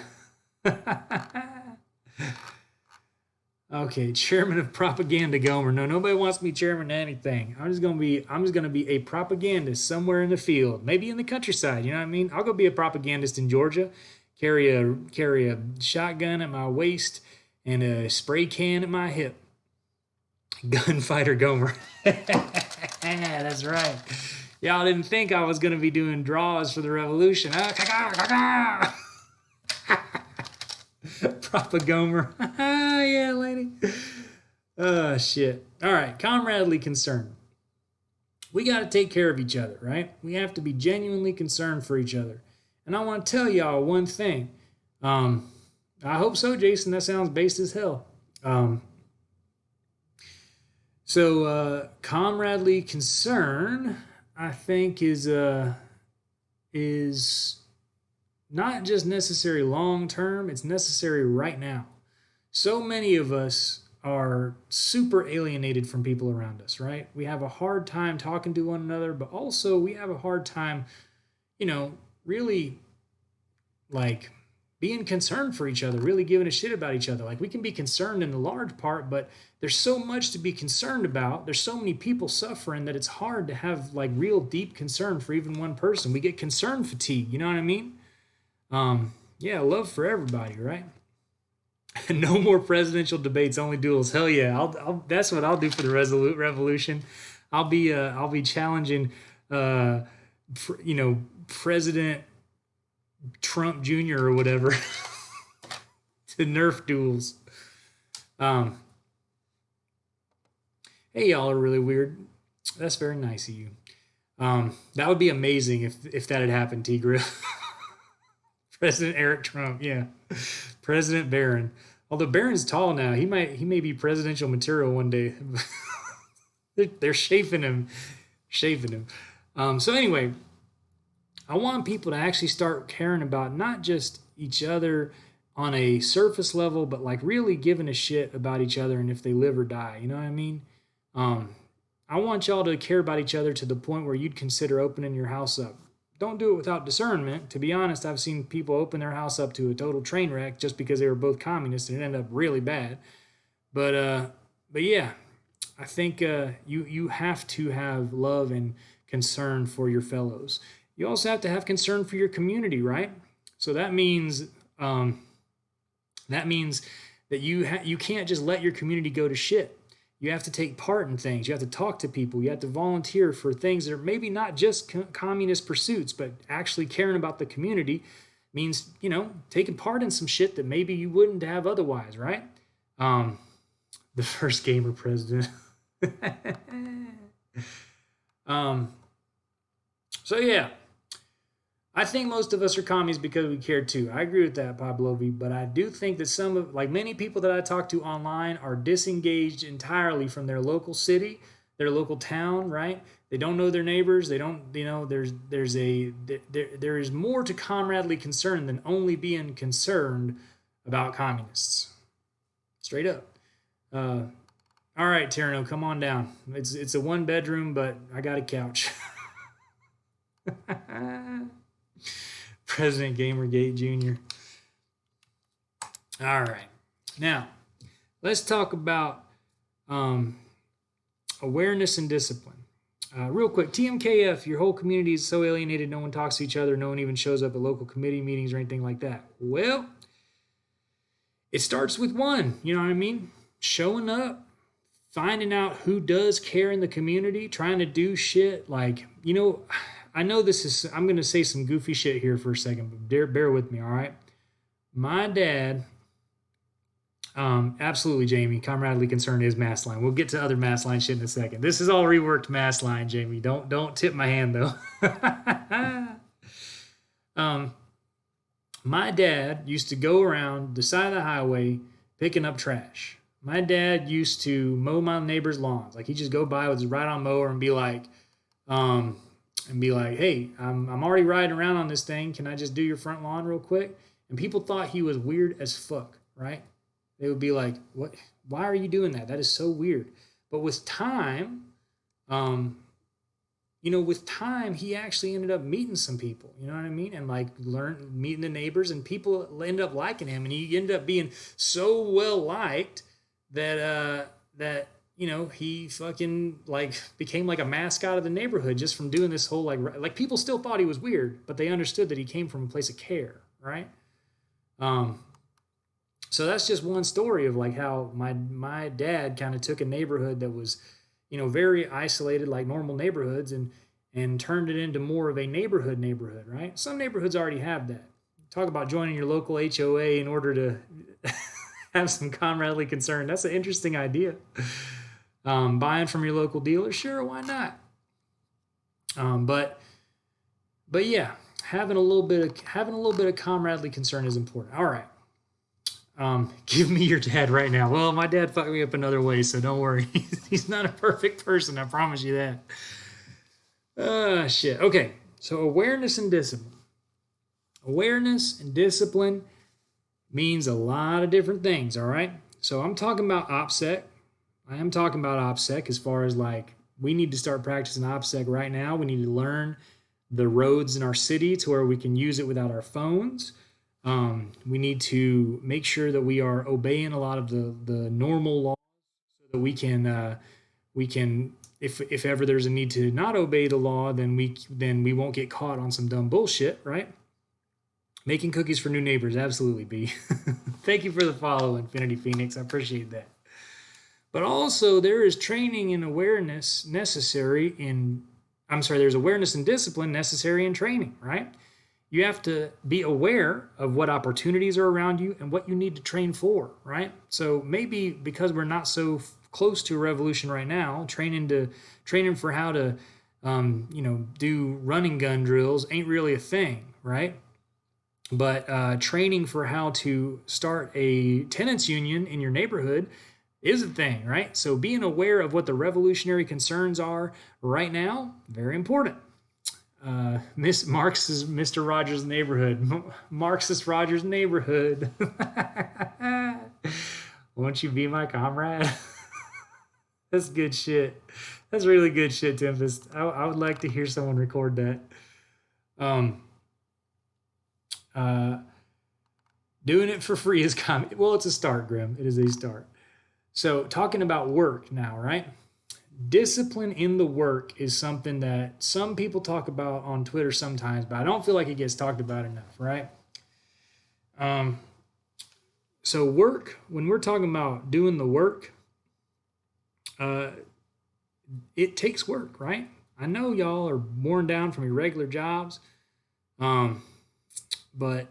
Okay, chairman of propaganda Gomer. No, nobody wants me chairman of anything. I'm just gonna be a propagandist somewhere in the field, maybe in the countryside. You know what I mean? I'll go be a propagandist in Georgia, carry a shotgun at my waist and a spray can at my hip. Gunfighter Gomer. That's right. Y'all didn't think I was gonna be doing draws for the revolution. Propagomer. Yeah, lady. Oh, shit. All right. Comradely concern. We got to take care of each other, right? We have to be genuinely concerned for each other. And I want to tell y'all one thing. Um, I hope so, Jason. That sounds based as hell. Um, comradely concern, I think, is not just necessary long term. It's necessary right now. So many of us are super alienated from people around us, right? We have a hard time talking to one another, but also we have a hard time, really like being concerned for each other, really giving a shit about each other. Like we can be concerned in the large part, but there's so much to be concerned about. There's so many people suffering that it's hard to have like real deep concern for even one person. We get concern fatigue, you know what I mean? Yeah, love for everybody, right? No more presidential debates, only duels. Hell yeah, that's what I'll do for the revolution. I'll be challenging, uh, President Trump Jr. or whatever to Nerf duels. Um, hey, y'all are really weird. That's very nice of you. That would be amazing if that had happened, T Grill. President Eric Trump, yeah. President Barron. Although Barron's tall now, he may be presidential material one day. They're shaping him. So anyway, I want people to actually start caring about not just each other on a surface level, but like really giving a shit about each other and if they live or die. You know what I mean? Um, I want y'all to care about each other to the point where you'd consider opening your house up. Don't do it without discernment. To be honest, I've seen people open their house up to a total train wreck just because they were both communists and it ended up really bad. But yeah, I think you have to have love and concern for your fellows. You also have to have concern for your community, right? So um, that means that you can't just let your community go to shit. You have to take part in things. You have to talk to people. You have to volunteer for things that are maybe not just communist pursuits, but actually caring about the community means, taking part in some shit that maybe you wouldn't have otherwise, right? Um, the first gamer president. um, so yeah, I think most of us are commies because we care too. I agree with that, Pablovi, but I do think that many people that I talk to online are disengaged entirely from their local city, their local town, right? They don't know their neighbors. They don't, there is more to comradely concern than only being concerned about communists. Straight up. Uh, all right, Terno, come on down. It's a one bedroom, but I got a couch. President Gamergate Jr. All right. Now, let's talk about awareness and discipline. Real quick, TMKF, your whole community is so alienated, no one talks to each other, no one even shows up at local committee meetings or anything like that. Well, it starts with one, you know what I mean? Showing up, finding out who does care in the community, trying to do shit like, I know I'm going to say some goofy shit here for a second, but bear with me, all right? My dad, absolutely, Jamie, comradely concern is mass line. We'll get to other mass line shit in a second. This is all reworked mass line, Jamie. Don't tip my hand, though. My dad used to go around the side of the highway picking up trash. My dad used to mow my neighbor's lawns. Like, he'd just go by with his ride-on mower and be like, hey, I'm already riding around on this thing. Can I just do your front lawn real quick? And people thought he was weird as fuck, right? They would be like, what? Why are you doing that? That is so weird. But with time, he actually ended up meeting some people, you know what I mean? And like meeting the neighbors, and people ended up liking him. And he ended up being so well liked that he fucking like became like a mascot of the neighborhood just from doing this whole like people still thought he was weird, but they understood that he came from a place of care, right? So that's just one story of like how my dad kind of took a neighborhood that was, very isolated like normal neighborhoods and turned it into more of a neighborhood, right? Some neighborhoods already have that. Talk about joining your local HOA in order to Have some comradely concern. That's an interesting idea. Buying from your local dealer, sure, why not? Um, but but yeah, having a little bit of comradely concern is important. All right. Give me your dad right now. Well, my dad fucked me up another way, so don't worry. He's not a perfect person, I promise you that. Shit. Okay, so awareness and discipline. Awareness and discipline means a lot of different things, all right? So I'm talking about OPSEC. I am talking about OPSEC as far as like we need to start practicing OPSEC right now. We need to learn the roads in our city to where we can use it without our phones. We need to make sure that we are obeying a lot of the normal laws so that we can if ever there's a need to not obey the law, then we won't get caught on some dumb bullshit, right? Making cookies for new neighbors, absolutely, B. Thank you for the follow, Infinity Phoenix. I appreciate that. But also, there is training and awareness necessary in. I'm sorry, there's awareness and discipline necessary in training, right? You have to be aware of what opportunities are around you and what you need to train for, right? So maybe because we're not so close to a revolution right now, training for how to, do running gun drills ain't really a thing, right? But training for how to start a tenants union in your neighborhood is a thing, right? So being aware of what the revolutionary concerns are right now, very important. Miss Marx's Mr. Rogers' neighborhood. Marxist Rogers' neighborhood. Won't you be my comrade? That's good shit. That's really good shit, Tempest. I would like to hear someone record that. Um, uh, Doing it for free is well, it's a start, Grim. It is a start. So talking about work now, right? Discipline in the work is something that some people talk about on Twitter sometimes, but I don't feel like it gets talked about enough, right? Um, so work, when we're talking about doing the work, uh, it takes work, right? I know y'all are worn down from your regular jobs, um, but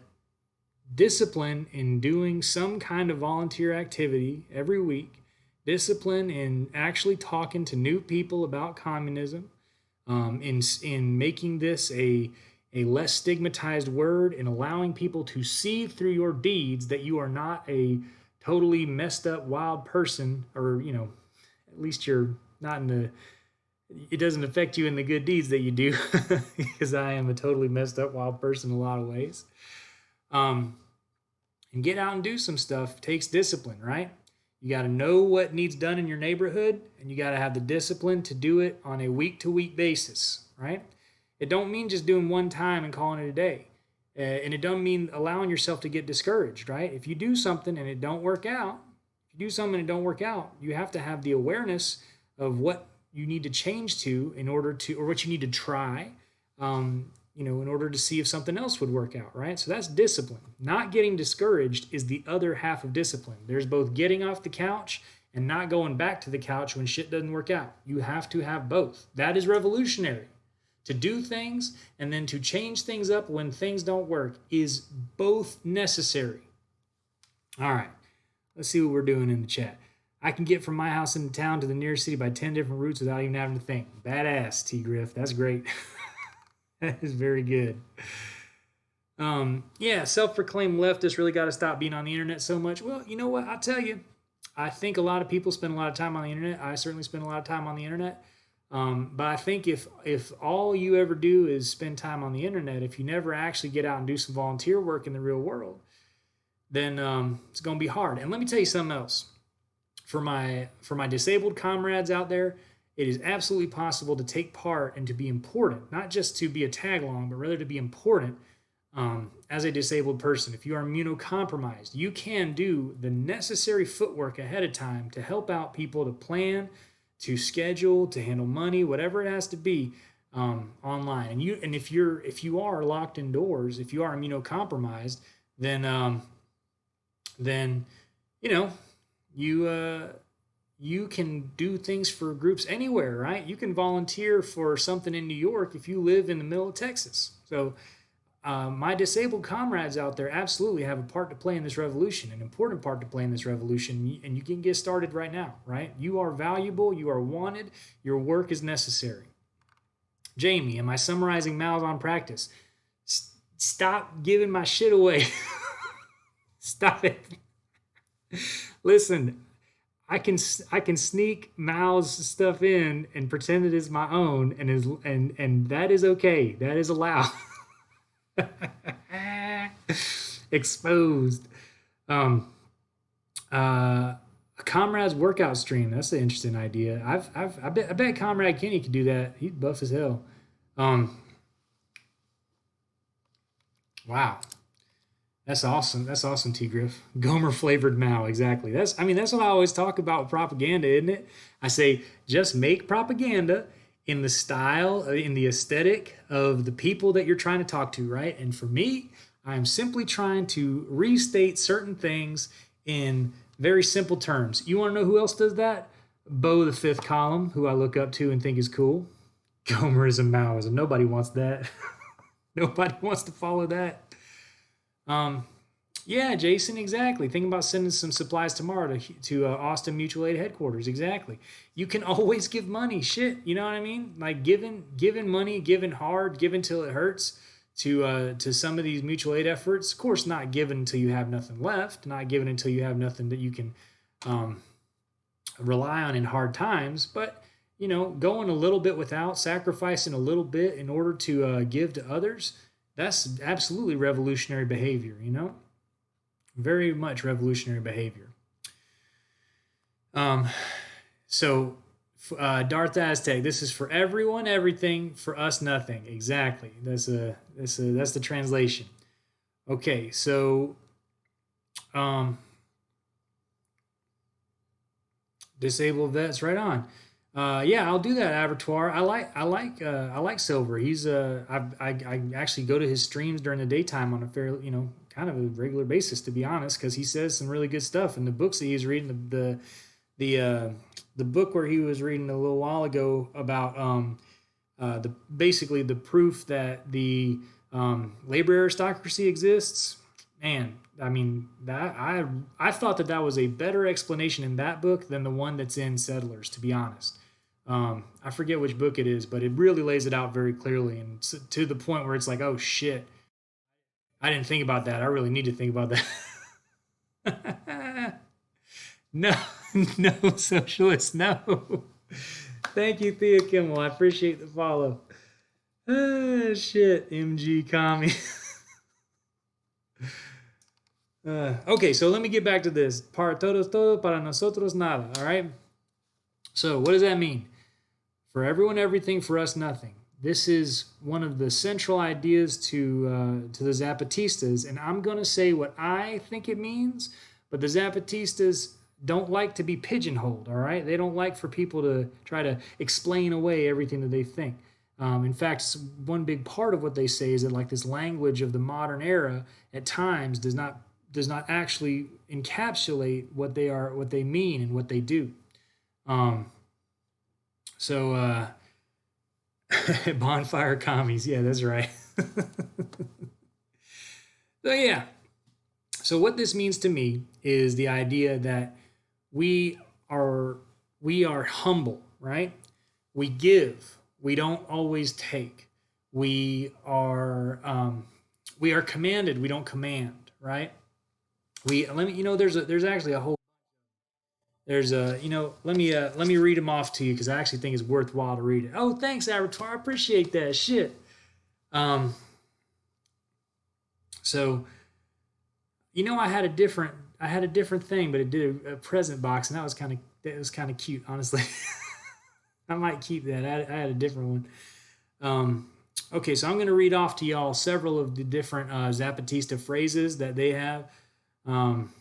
discipline in doing some kind of volunteer activity every week, discipline in actually talking to new people about communism, in making this a less stigmatized word, and allowing people to see through your deeds that you are not a totally messed up wild person, or at least you're not in the. It doesn't affect you in the good deeds that you do, because I am a totally messed up wild person in a lot of ways. And get out and do some stuff takes discipline, right? You got to know what needs done in your neighborhood, and you got to have the discipline to do it on a week-to-week basis, right? It don't mean just doing one time and calling it a day. And it don't mean allowing yourself to get discouraged, right? If you do something and it don't work out, you have to have the awareness of what you need to change to in order to, or what you need to try, in order to see if something else would work out, right? So that's discipline. Not getting discouraged is the other half of discipline. There's both getting off the couch and not going back to the couch when shit doesn't work out. You have to have both. That is revolutionary. To do things and then to change things up when things don't work is both necessary. All right, let's see what we're doing in the chat. I can get from my house into town to the nearest city by 10 different routes without even having to think. Badass, T. Griff. That's great. That is very good. Yeah, self-proclaimed leftists really got to stop being on the internet so much. Well, you know what? I'll tell you. I think a lot of people spend a lot of time on the internet. I certainly spend a lot of time on the internet. But I think if all you ever do is spend time on the internet, if you never actually get out and do some volunteer work in the real world, then it's going to be hard. And let me tell you something else. For my disabled comrades out there, it is absolutely possible to take part and to be important, not just to be a tag along, but rather to be important as a disabled person. If you are immunocompromised, you can do the necessary footwork ahead of time to help out people, to plan, to schedule, to handle money, whatever it has to be, online. And if you are locked indoors, if you are immunocompromised, then you can do things for groups anywhere, right? You can volunteer for something in New York if you live in the middle of Texas. So my disabled comrades out there absolutely have a part to play in this revolution, an important part to play in this revolution, and you can get started right now, right? You are valuable, you are wanted, your work is necessary. Jamie, am I summarizing Mao's on practice? Stop giving my shit away. Stop it. Listen, I can sneak Mao's stuff in and pretend it is my own, and that is okay. That is allowed. Exposed. Um, a comrade's workout stream. That's an interesting idea. I bet Comrade Kenny could do that. He's buff as hell. Um, wow. That's awesome. That's awesome, T Griff. Gomer flavored Mao, exactly. That's what I always talk about with propaganda, isn't it? I say just make propaganda in the style, in the aesthetic of the people that you're trying to talk to, right? And for me, I'm simply trying to restate certain things in very simple terms. You want to know who else does that? Bo, the fifth column, who I look up to and think is cool. Gomerism, Maoism. Nobody wants that. Nobody wants to follow that. Um, yeah, Jason, exactly. Think about sending some supplies tomorrow to Austin Mutual Aid headquarters. Exactly. You can always give money. Shit, you know what I mean? Like giving money, giving hard, giving till it hurts to some of these mutual aid efforts. Of course, not giving until you have nothing left. Not giving until you have nothing that you can um, rely on in hard times. But going a little bit without, sacrificing a little bit in order to give to others. That's absolutely revolutionary behavior. Very much revolutionary behavior. Um, so, Darth Aztec, this is for everyone, everything, for us, nothing. Exactly. That's the translation. Okay, so um, disabled vets, right on. Yeah, I'll do that, Abattoir. I like Silver. He's I actually go to his streams during the daytime on a fairly kind of a regular basis, to be honest, because he says some really good stuff in the books that he's reading. The book where he was reading a little while ago about the basically the proof that the labor aristocracy exists. Man, I mean that I thought that was a better explanation in that book than the one that's in Settlers, to be honest. I forget which book it is, but it really lays it out very clearly and to the point where it's like, oh shit, I didn't think about that. I really need to think about that. No, no, socialist, no. Thank you, Thea Kimmel. I appreciate the follow. Ah, shit, MG commie. Okay, so let me get back to this. Para todos todo, para nosotros nada. All right. So what does that mean? For everyone, everything. For us, nothing. This is one of the central ideas to the Zapatistas, and I'm gonna say what I think it means. But the Zapatistas don't like to be pigeonholed. All right, they don't like for people to try to explain away everything that they think. In fact, one big part of what they say is that like this language of the modern era at times does not actually encapsulate what they mean, and what they do. Um, so bonfire commies, yeah, that's right. So yeah, so what this means to me is the idea that we are we are humble, right? We give. We don't always take. We are commanded. We don't command, right? There's actually a whole there's a let me read them off to you because I actually think it's worthwhile to read it. Oh, thanks, Avatar. I appreciate that shit. Um, so I had a different thing, but it did a present box, and that was kind of cute, honestly. I might keep that. I had a different one. Okay, so I'm going to read off to y'all several of the different Zapatista phrases that they have. Um,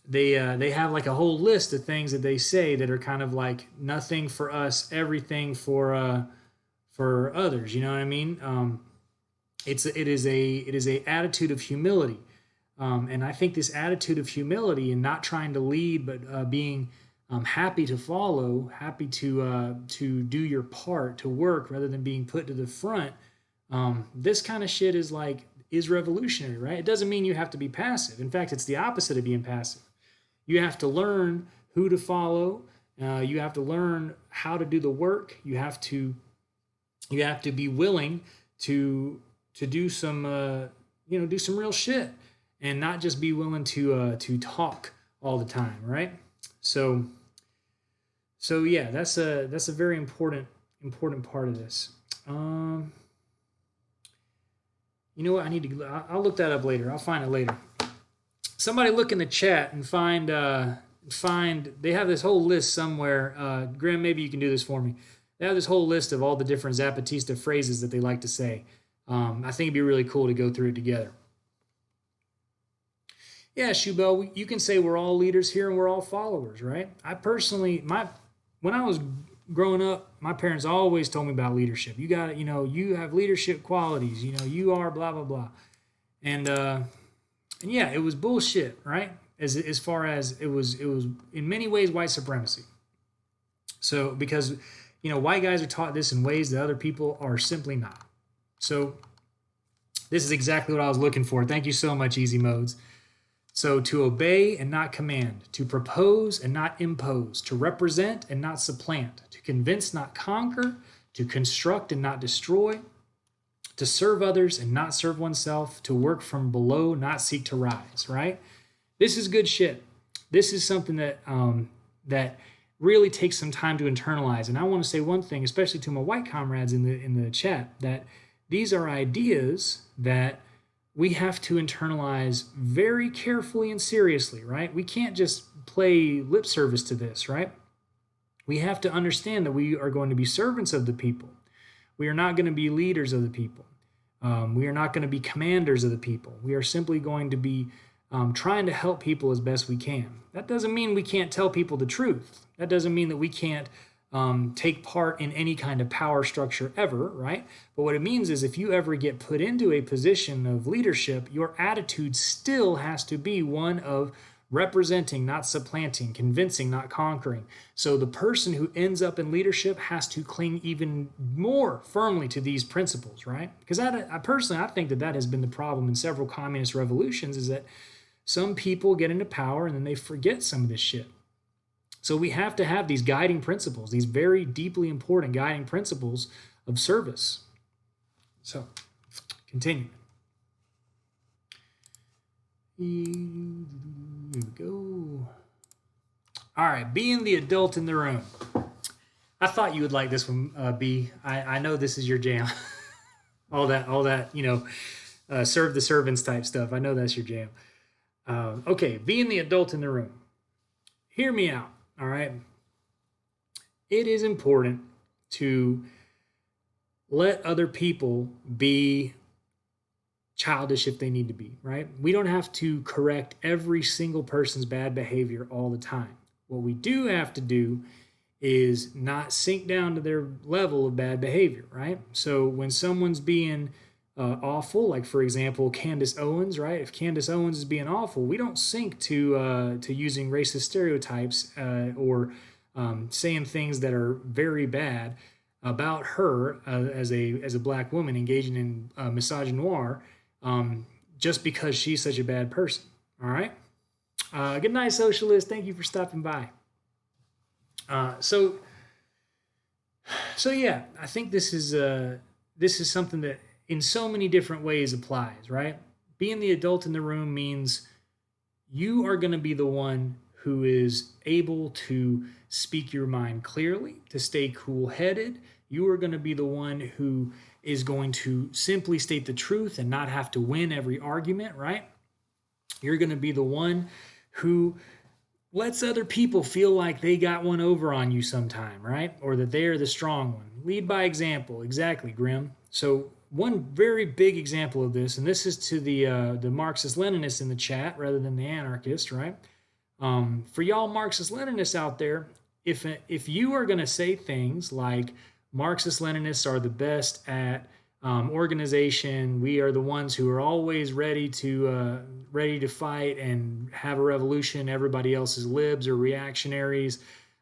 they have like a whole list of things that they say that are kind of like nothing for us, everything for others. You know what I mean? It is a attitude of humility, and I think this attitude of humility and not trying to lead, but being happy to follow, happy to do your part, to work rather than being put to the front. This kind of shit is revolutionary, right? It doesn't mean you have to be passive. In fact, it's the opposite of being passive. You have to learn who to follow. You have to learn how to do the work. You have to be willing to do some do some real shit, and not just be willing to talk all the time, right? So yeah, that's a very important part of this. You know what? I'll look that up later. I'll find it later. Somebody look in the chat and find. They have this whole list somewhere. Grim, maybe you can do this for me. They have this whole list of all the different Zapatista phrases that they like to say. I think it'd be really cool to go through it together. Yeah, Shubel, you can say we're all leaders here and we're all followers, right? I personally, when I was growing up, my parents always told me about leadership. You got, you have leadership qualities. You are blah blah blah, and yeah, it was bullshit, right? As far as it was in many ways white supremacy. So because white guys are taught this in ways that other people are simply not. So this is exactly what I was looking for. Thank you so much, Easy Modes. So to obey and not command, to propose and not impose, to represent and not supplant, to convince, not conquer, to construct and not destroy, to serve others and not serve oneself, to work from below, not seek to rise, right? This is good shit. This is something that that really takes some time to internalize. And I want to say one thing, especially to my white comrades in the chat, that these are ideas that we have to internalize very carefully and seriously, right? We can't just play lip service to this, right? We have to understand that we are going to be servants of the people. We are not going to be leaders of the people. We are not going to be commanders of the people. We are simply going to be trying to help people as best we can. That doesn't mean we can't tell people the truth. That doesn't mean that we can't take part in any kind of power structure ever, right? But what it means is if you ever get put into a position of leadership, your attitude still has to be one of representing, not supplanting, convincing, not conquering. So the person who ends up in leadership has to cling even more firmly to these principles, right? Because I think that has been the problem in several communist revolutions, is that some people get into power and then they forget some of this shit. So we have to have these guiding principles, these very deeply important guiding principles of service. So, continue. Here we go. All right, being the adult in the room. I thought you would like this one, B. I know this is your jam. all that, serve the servants type stuff. I know that's your jam. Okay, being the adult in the room. Hear me out, all right? It is important to let other people be childish if they need to be, right? We don't have to correct every single person's bad behavior all the time. What we do have to do is not sink down to their level of bad behavior, right? So when someone's being awful, like for example, Candace Owens, right? If Candace Owens is being awful, we don't sink to using racist stereotypes or saying things that are very bad about her as a black woman engaging in misogynoir, just because she's such a bad person. All right. Good night, socialist. Thank you for stopping by. So yeah, I think this is something that in so many different ways applies, right? Being the adult in the room means you are going to be the one who is able to speak your mind clearly, to stay cool-headed. You are going to be the one who is going to simply state the truth and not have to win every argument, right? You're going to be the one who lets other people feel like they got one over on you sometime, right? Or that they're the strong one. Lead by example. Exactly, Grim. So one very big example of this, and this is to the Marxist-Leninists in the chat rather than the anarchists, right? For y'all Marxist-Leninists out there, if you are going to say things like Marxist-Leninists are the best at organization. We are the ones who are always ready to fight and have a revolution. Everybody else is libs or reactionaries.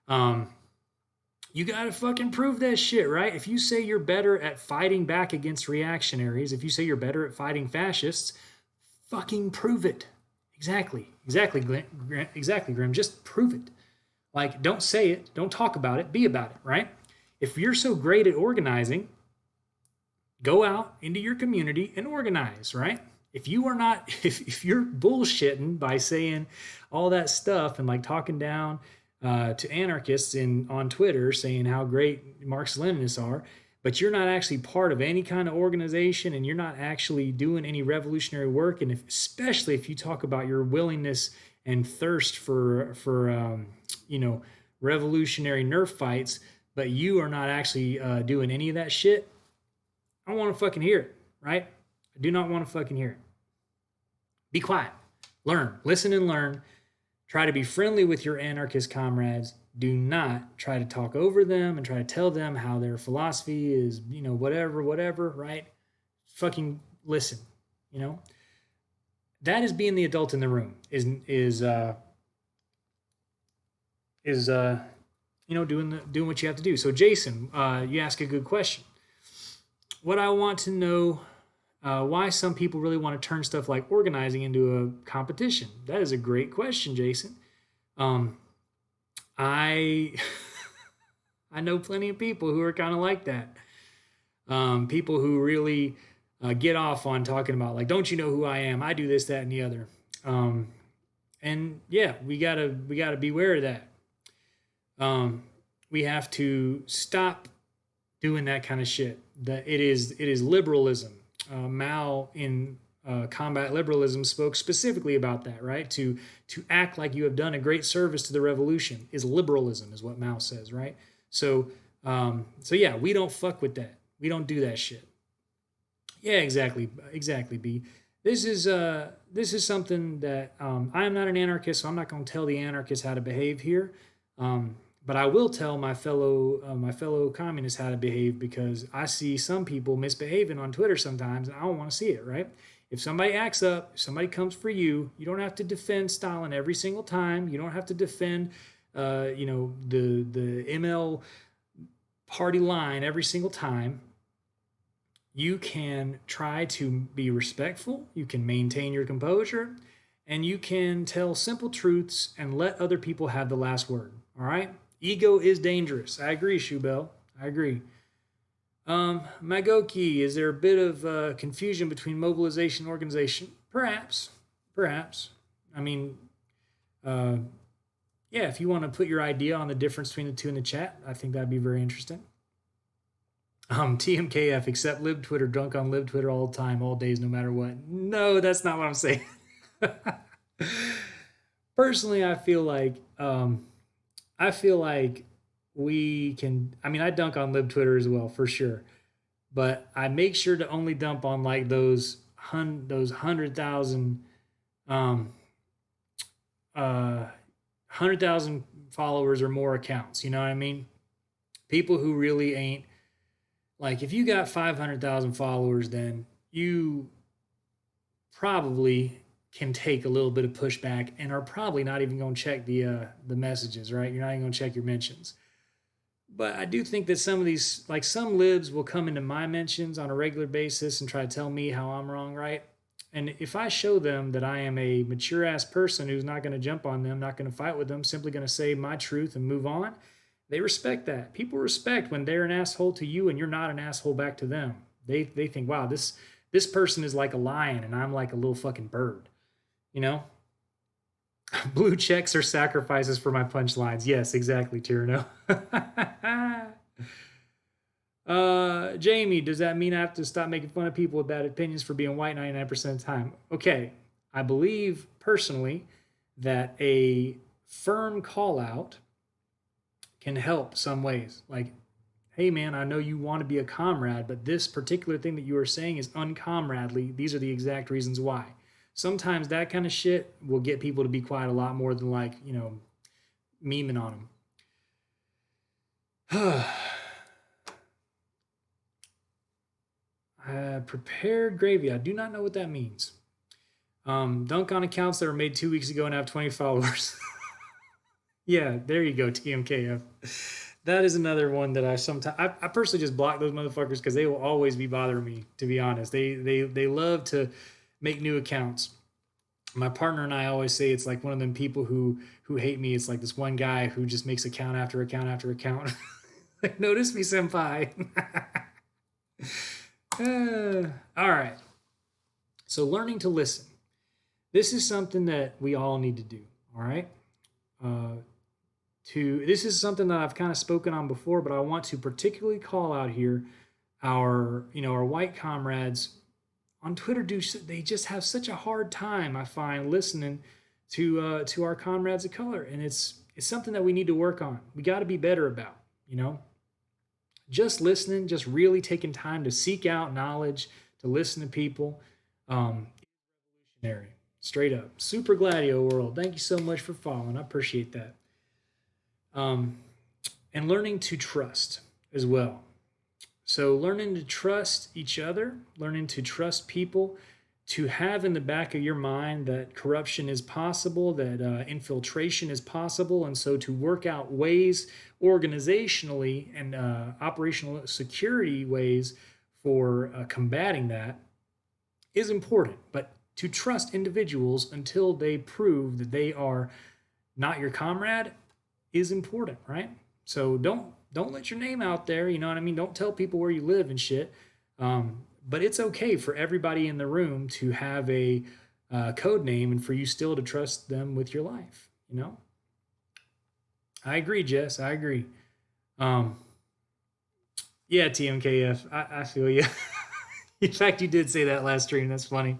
Um, you gotta fucking prove that shit, right? If you say you're better at fighting back against reactionaries, if you say you're better at fighting fascists, fucking prove it. Exactly, Grim. Just prove it. Like, don't say it, don't talk about it, be about it, right? If you're so great at organizing, go out into your community and organize, right? If you are not, if you're bullshitting by saying all that stuff and like talking down to anarchists on Twitter, saying how great Marxist-Leninists are, but you're not actually part of any kind of organization and you're not actually doing any revolutionary work, and especially if you talk about your willingness and thirst for revolutionary nerf fights, but you are not actually doing any of that shit, I don't want to fucking hear it, right? I do not want to fucking hear it. Be quiet. Learn. Listen and learn. Try to be friendly with your anarchist comrades. Do not try to talk over them and try to tell them how their philosophy is, whatever, right? Fucking listen, That is being the adult in the room. Doing what you have to do. So Jason, you ask a good question. What I want to know, why some people really want to turn stuff like organizing into a competition. That is a great question, Jason. I I know plenty of people who are kind of like that. People who really get off on talking about like, don't you know who I am? I do this, that, and the other. And yeah, we gotta beware of that. We have to stop doing that kind of shit. That it is liberalism. Mao in Combat Liberalism spoke specifically about that, right? To act like you have done a great service to the revolution is liberalism, is what Mao says, right? So yeah, we don't fuck with that. We don't do that shit. Yeah, exactly, B. This is something that I am not an anarchist, so I'm not going to tell the anarchists how to behave here. But I will tell my fellow communists how to behave, because I see some people misbehaving on Twitter sometimes, and I don't want to see it, right? If somebody acts up, if somebody comes for you, you don't have to defend Stalin every single time. You don't have to defend, the ML party line every single time. You can try to be respectful. You can maintain your composure, and you can tell simple truths and let other people have the last word. All right. Ego is dangerous. I agree, Shubel. I agree. Magoki, is there a bit of confusion between mobilization and organization? Perhaps. I mean, yeah, if you want to put your idea on the difference between the two in the chat, I think that'd be very interesting. TMKF, except lib Twitter, drunk on lib Twitter all the time, all days, no matter what. No, that's not what I'm saying. Personally, I feel like we can. I mean, I dunk on lib Twitter as well, for sure, but I make sure to only dump on like those 100,000 100,000 followers or more accounts. You know what I mean? People who really ain't, like, if you got 500,000 followers, then you probably can take a little bit of pushback and are probably not even going to check the messages, right? You're not even going to check your mentions. But I do think that some of these, like some libs will come into my mentions on a regular basis and try to tell me how I'm wrong, right? And if I show them that I am a mature ass person who's not going to jump on them, not going to fight with them, simply going to say my truth and move on, they respect that. People respect when they're an asshole to you and you're not an asshole back to them. They think, wow, this person is like a lion and I'm like a little fucking bird, you know? Blue checks are sacrifices for my punchlines. Yes, exactly, Tyranno. Jamie, does that mean I have to stop making fun of people with bad opinions for being white 99% of the time? Okay, I believe personally that a firm call out can help some ways. Like, hey man, I know you want to be a comrade, but this particular thing that you are saying is uncomradely. These are the exact reasons why. Sometimes that kind of shit will get people to be quiet a lot more than, like, memeing on them. Prepared gravy. I do not know what that means. Dunk on accounts that were made 2 weeks ago and have 20 followers. Yeah, there you go, TMKF. That is another one that I sometimes I personally just block those motherfuckers because they will always be bothering me. To be honest, they love to make new accounts. My partner and I always say it's like one of them people who hate me. It's like this one guy who just makes account after account after account. Like, notice me, senpai. All right. So learning to listen. This is something that we all need to do. All right. This is something that I've kind of spoken on before, but I want to particularly call out here our white comrades on Twitter. They just have such a hard time, I find, listening to our comrades of color, and it's something that we need to work on. We got to be better about, just listening, just really taking time to seek out knowledge, to listen to people. Revolutionary, straight up. Super Gladio World, thank you so much for following. I appreciate that. And learning to trust as well. So learning to trust each other, learning to trust people, to have in the back of your mind that corruption is possible, that infiltration is possible, and so to work out ways organizationally and operational security ways for combating that is important. But to trust individuals until they prove that they are not your comrade is important, right? So don't let your name out there, you know what I mean? Don't tell people where you live and shit. But it's okay for everybody in the room to have a code name and for you still to trust them with your life, I agree, Jess. I agree. Yeah, TMKF. I feel you. In fact, you did say that last stream. That's funny.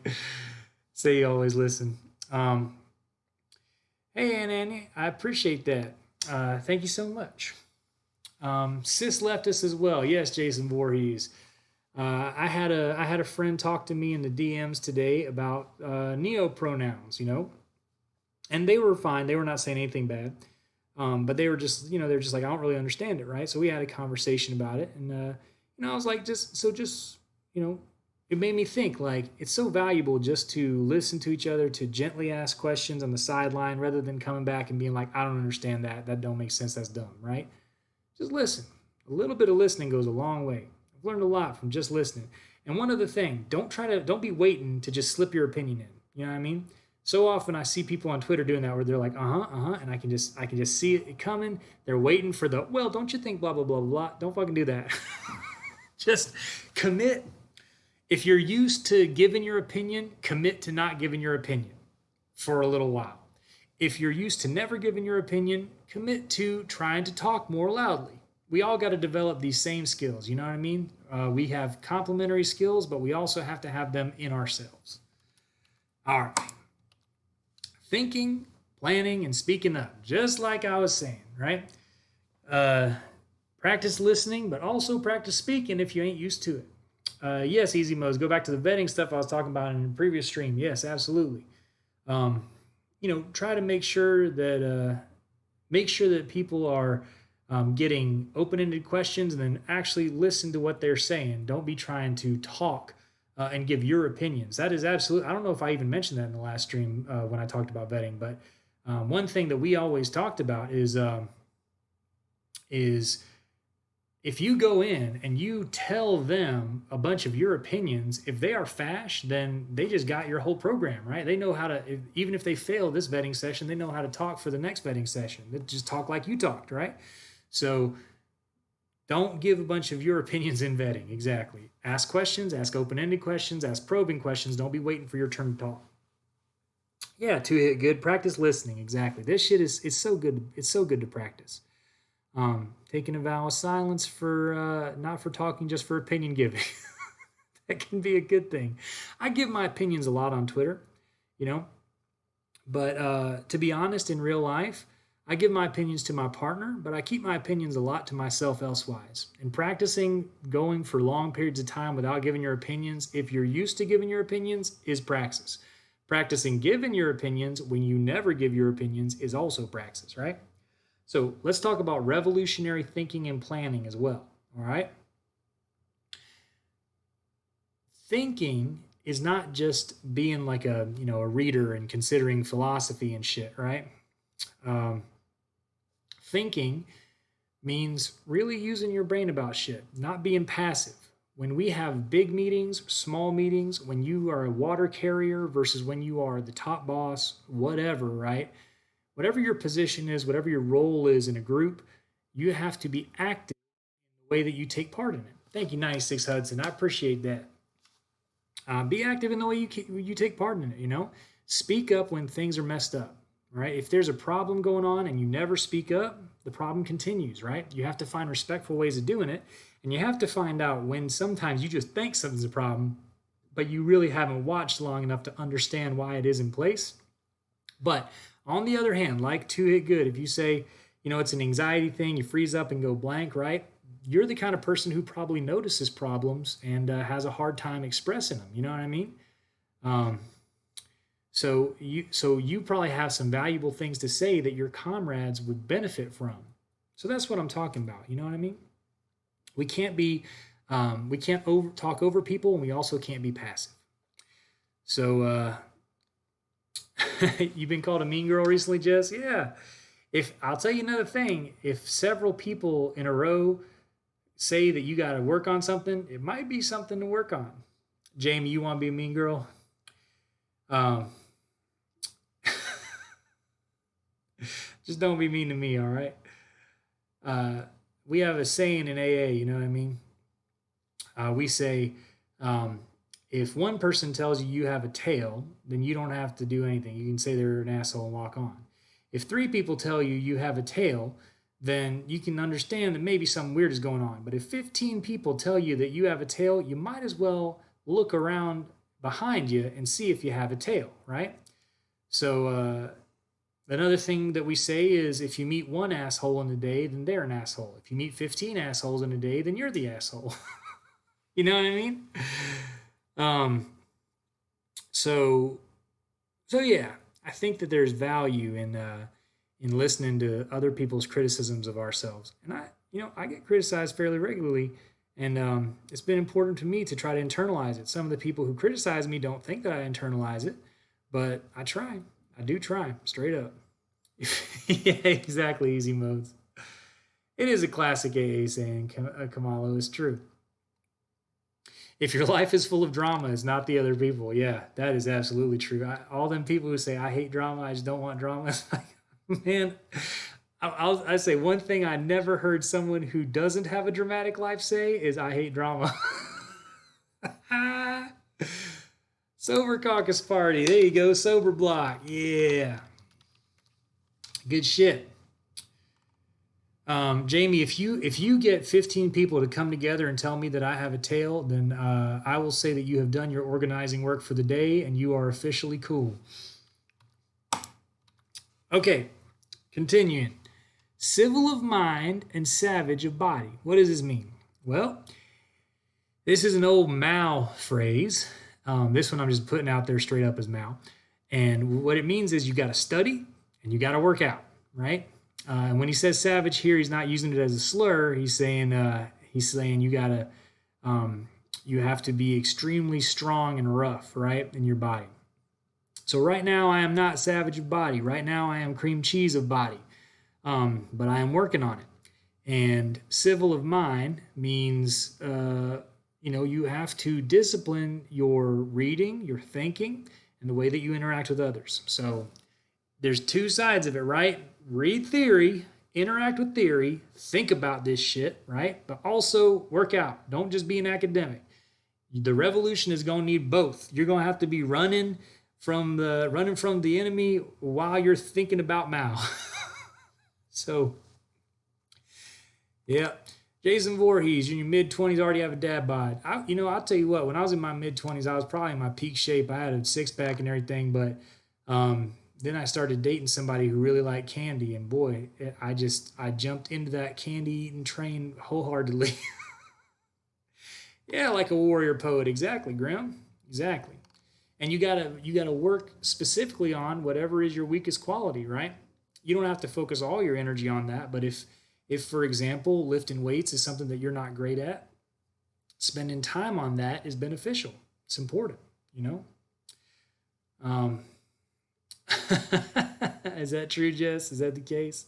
Say you always listen. Hey, Annie, I appreciate that. Thank you so much. Sis left us as well. Yes, Jason Voorhees. I had a friend talk to me in the DMs today about neo pronouns, and they were fine. They were not saying anything bad, but they were just they're just like, I don't really understand it, right? So we had a conversation about it, and I was like, it made me think, like, it's so valuable just to listen to each other, to gently ask questions on the sideline rather than coming back and being like, I don't understand that. That don't make sense. That's dumb, right? Just listen. A little bit of listening goes a long way. I've learned a lot from just listening. And one other thing, don't be waiting to just slip your opinion in. You know what I mean? So often I see people on Twitter doing that where they're like, and I can just see it coming. They're waiting for well, don't you think blah, blah, blah, blah. Don't fucking do that. Just commit. If you're used to giving your opinion, commit to not giving your opinion for a little while. If you're used to never giving your opinion, commit to trying to talk more loudly. We all got to develop these same skills, you know what I mean? We have complementary skills, but we also have to have them in ourselves. All right. Thinking, planning, and speaking up, just like I was saying, right? Practice listening, but also practice speaking if you ain't used to it. Yes, Easy Modes. Go back to the vetting stuff I was talking about in the previous stream. Yes, absolutely. Try to make sure that people are getting open-ended questions and then actually listen to what they're saying. Don't be trying to talk and give your opinions. That is absolutely. I don't know if I even mentioned that in the last stream when I talked about vetting, but one thing that we always talked about is if you go in and you tell them a bunch of your opinions, if they are fash, then they just got your whole program, right? They know how to, even if they fail this vetting session, they know how to talk for the next vetting session. They just talk like you talked, right? So don't give a bunch of your opinions in vetting. Exactly. Ask questions, ask open-ended questions, ask probing questions. Don't be waiting for your turn to talk. Yeah, to hit good. Practice listening. Exactly. This shit is so good. It's so good to practice. Taking a vow of silence for not for talking, just for opinion giving. That can be a good thing. I give my opinions a lot on Twitter, but to be honest, in real life, I give my opinions to my partner, but I keep my opinions a lot to myself elsewise. And practicing going for long periods of time without giving your opinions, if you're used to giving your opinions, is praxis. Practicing giving your opinions when you never give your opinions is also praxis, right? So let's talk about revolutionary thinking and planning as well, all right? thinking is not just being like a reader and considering philosophy and shit, right? Um, thinking means really using your brain about shit, not being passive. When we have big meetings, small meetings, when you are a water carrier versus when you are the top boss, whatever, right? Whatever your position is, whatever your role is in a group, you have to be active in the way that you take part in it. Thank you, 96 Hudson. I appreciate that. Be active in the way you take part in it. Speak up when things are messed up. Right? If there's a problem going on and you never speak up, the problem continues. Right? You have to find respectful ways of doing it, and you have to find out when sometimes you just think something's a problem, but you really haven't watched long enough to understand why it is in place. But on the other hand, like Two Hit Good, if you say, it's an anxiety thing, you freeze up and go blank, right? You're the kind of person who probably notices problems and has a hard time expressing them. You know what I mean? Um, so you probably have some valuable things to say that your comrades would benefit from. So that's what I'm talking about. You know what I mean? We can't talk over people, and we also can't be passive. So you've been called a mean girl recently, Jess? Yeah. If I'll tell you another thing, if several people in a row say that you got to work on something, it might be something to work on. Jamie, you want to be a mean girl? Um, just don't be mean to me, all right? Uh, we have a saying in AA, you know what I mean? We say, if one person tells you you have a tail, then you don't have to do anything. You can say they're an asshole and walk on. If three people tell you you have a tail, then you can understand that maybe something weird is going on. But if 15 people tell you that you have a tail, you might as well look around behind you and see if you have a tail, right? So another thing that we say is if you meet one asshole in a day, then they're an asshole. If you meet 15 assholes in a day, then you're the asshole. You know what I mean? Um, so yeah, I think that there's value in listening to other people's criticisms of ourselves, and I get criticized fairly regularly, and it's been important to me to try to internalize it. Some of the people who criticize me don't think that I internalize it, but I try. I do try, straight up. Yeah, exactly. Easy modes. It is a classic AA saying, Kamalo. It's true. If your life is full of drama, it's not the other people. Yeah, that is absolutely true. All them people who say I hate drama, I just don't want drama. It's like, man, I say one thing I never heard someone who doesn't have a dramatic life say is I hate drama. Sober caucus party. There you go. Sober block. Yeah. Good shit. Jamie, if you get 15 people to come together and tell me that I have a tail, then I will say that you have done your organizing work for the day and you are officially cool. Okay, continuing. Civil of mind and savage of body. What does this mean? Well, this is an old Mao phrase. This one I'm just putting out there straight up as Mao. And what it means is you got to study and you got to work out, right? And when he says savage here, he's not using it as a slur. He's saying you have to be extremely strong and rough, right, in your body. So right now I am not savage of body. Right now I am cream cheese of body, but I am working on it. And civil of mind means you have to discipline your reading, your thinking, and the way that you interact with others. So there's two sides of it, right? Read theory, interact with theory, think about this shit, right? But also work out. Don't just be an academic. The revolution is going to need both. You're going to have to be running from the enemy while you're thinking about Mao. So, yeah. Jason Voorhees, in your mid-20s, already have a dad bod. I'll tell you what, when I was in my mid-20s, I was probably in my peak shape. I had a six-pack and everything, but then I started dating somebody who really liked candy, and boy, I jumped into that candy eating train wholeheartedly. Yeah, like a warrior poet. Exactly, Grim. Exactly. And you gotta work specifically on whatever is your weakest quality, right? You don't have to focus all your energy on that, but if for example, lifting weights is something that you're not great at, spending time on that is beneficial. It's important, you know. Um, is that true, Jess? Is that the case?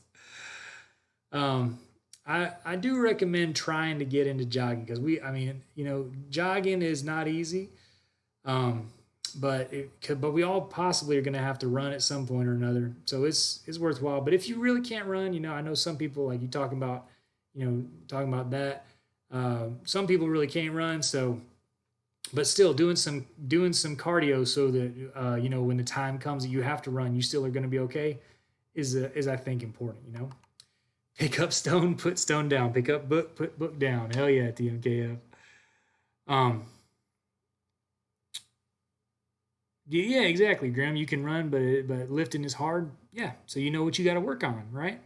Um, I do recommend trying to get into jogging because I mean, jogging is not easy. Um, but we all possibly are going to have to run at some point or another. So it's worthwhile. But if you really can't run, I know some people like you talking about that. Some people really can't run. So, but still doing some cardio so that when the time comes that you have to run, you still are going to be okay. Is I think important. Pick up stone, put stone down. Pick up book, put book down. Hell yeah, TMKF. Um, yeah, exactly, Graham. You can run, but lifting is hard. Yeah, so you know what you got to work on, right?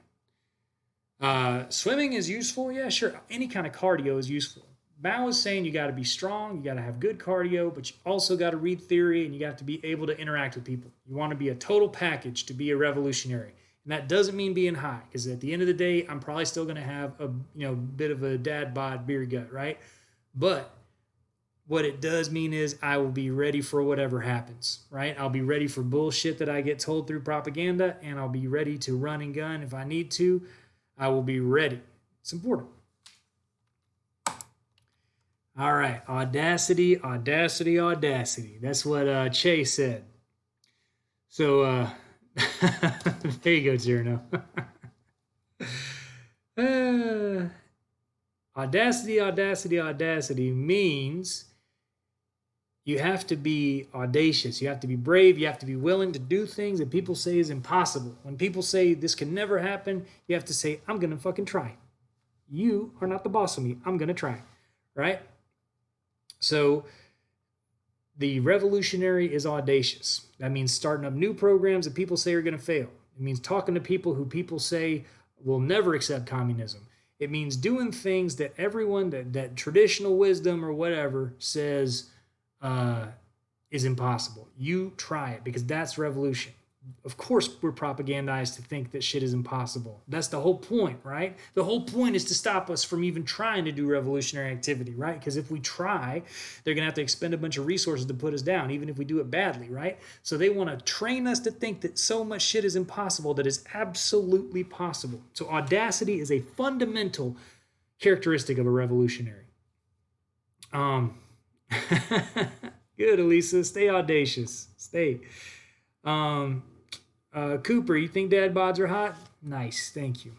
Swimming is useful. Yeah, sure. Any kind of cardio is useful. Mao is saying you got to be strong, you got to have good cardio, but you also got to read theory and you got to be able to interact with people. You want to be a total package to be a revolutionary. And that doesn't mean being high, because at the end of the day, I'm probably still going to have a bit of a dad bod beer gut, right? But what it does mean is I will be ready for whatever happens, right? I'll be ready for bullshit that I get told through propaganda, and I'll be ready to run and gun if I need to. I will be ready. It's important. All right, audacity, audacity, audacity. That's what Chase said. So there you go, Tierno. Audacity, audacity, audacity means you have to be audacious. You have to be brave. You have to be willing to do things that people say is impossible. When people say this can never happen, you have to say, I'm going to fucking try. You are not the boss of me. I'm going to try. Right? So the revolutionary is audacious. That means starting up new programs that people say are going to fail. It means talking to people who people say will never accept communism. It means doing things that everyone, that traditional wisdom or whatever says is impossible. You try it, because that's revolution. Of course, we're propagandized to think that shit is impossible. That's the whole point, right? The whole point is to stop us from even trying to do revolutionary activity, right? Because if we try, they're going to have to expend a bunch of resources to put us down, even if we do it badly, right? So they want to train us to think that so much shit is impossible that is absolutely possible. So audacity is a fundamental characteristic of a revolutionary. Good, Elisa. Stay audacious. Stay. Cooper, you think dad bods are hot? Nice, thank you.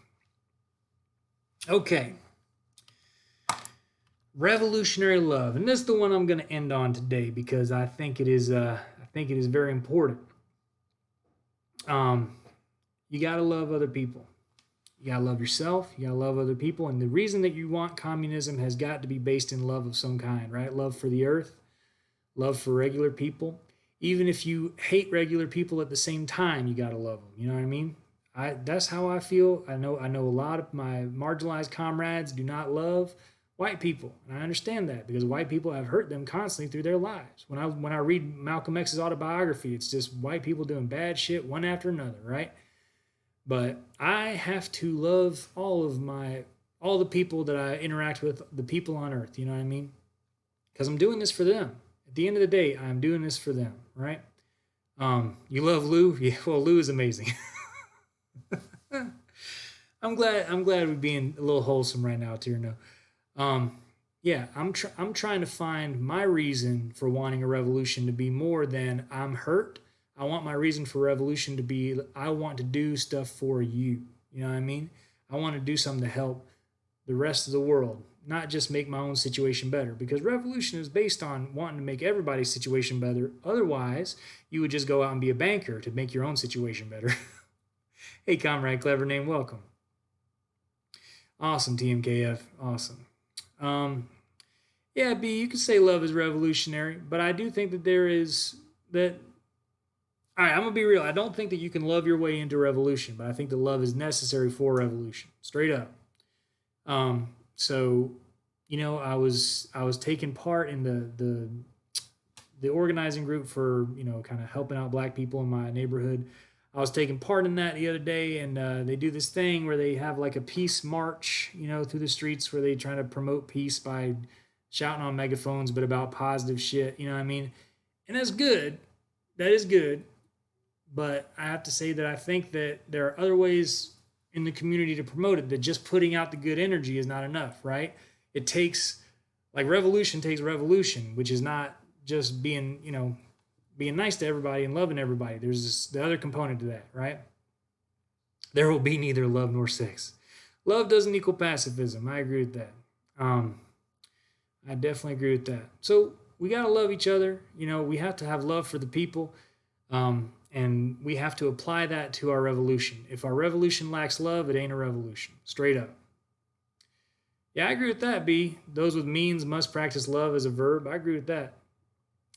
Okay. Revolutionary love, and this is the one I'm going to end on today because I think it is very important. You got to love other people. You got to love yourself. You got to love other people, and the reason that you want communism has got to be based in love of some kind, right? Love for the earth, love for regular people. Even if you hate regular people at the same time, you got to love them. You know what I mean? That's how I feel. I know a lot of my marginalized comrades do not love white people. And I understand that because white people have hurt them constantly through their lives. When I read Malcolm X's autobiography, it's just white people doing bad shit one after another, right? But I have to love all the people that I interact with, the people on earth, you know what I mean? Because I'm doing this for them. At the end of the day, I'm doing this for them, right? You love Lou? Yeah, well, Lou is amazing. I'm glad we're being a little wholesome right now, Tierno. Yeah, I'm trying to find my reason for wanting a revolution to be more than I'm hurt. I want my reason for revolution to be I want to do stuff for you. You know what I mean? I want to do something to help the rest of the world, not just make my own situation better, because revolution is based on wanting to make everybody's situation better. Otherwise, you would just go out and be a banker to make your own situation better. Hey, Comrade Clever Name, welcome. Awesome, TMKF, awesome. Yeah, B, you could say love is revolutionary, but I do think that there is that. All right, I'm gonna be real. I don't think that you can love your way into revolution, but I think that love is necessary for revolution, straight up. So, I was taking part in the organizing group for kind of helping out Black people in my neighborhood. I was taking part in that the other day, and they do this thing where they have like a peace march, through the streets where they try to promote peace by shouting on megaphones, but about positive shit. You know what I mean? And that's good. That is good. But I have to say that I think that there are other ways in the community to promote it, that just putting out the good energy is not enough, right? It takes, like, revolution takes revolution, which is not just being, being nice to everybody and loving everybody. There's the other component to that, right? There will be neither love nor sex. Love doesn't equal pacifism. I agree with that. I definitely agree with that. So we got to love each other. We have to have love for the people. And we have to apply that to our revolution. If our revolution lacks love, it ain't a revolution. Straight up. Yeah, I agree with that, B. Those with means must practice love as a verb. I agree with that.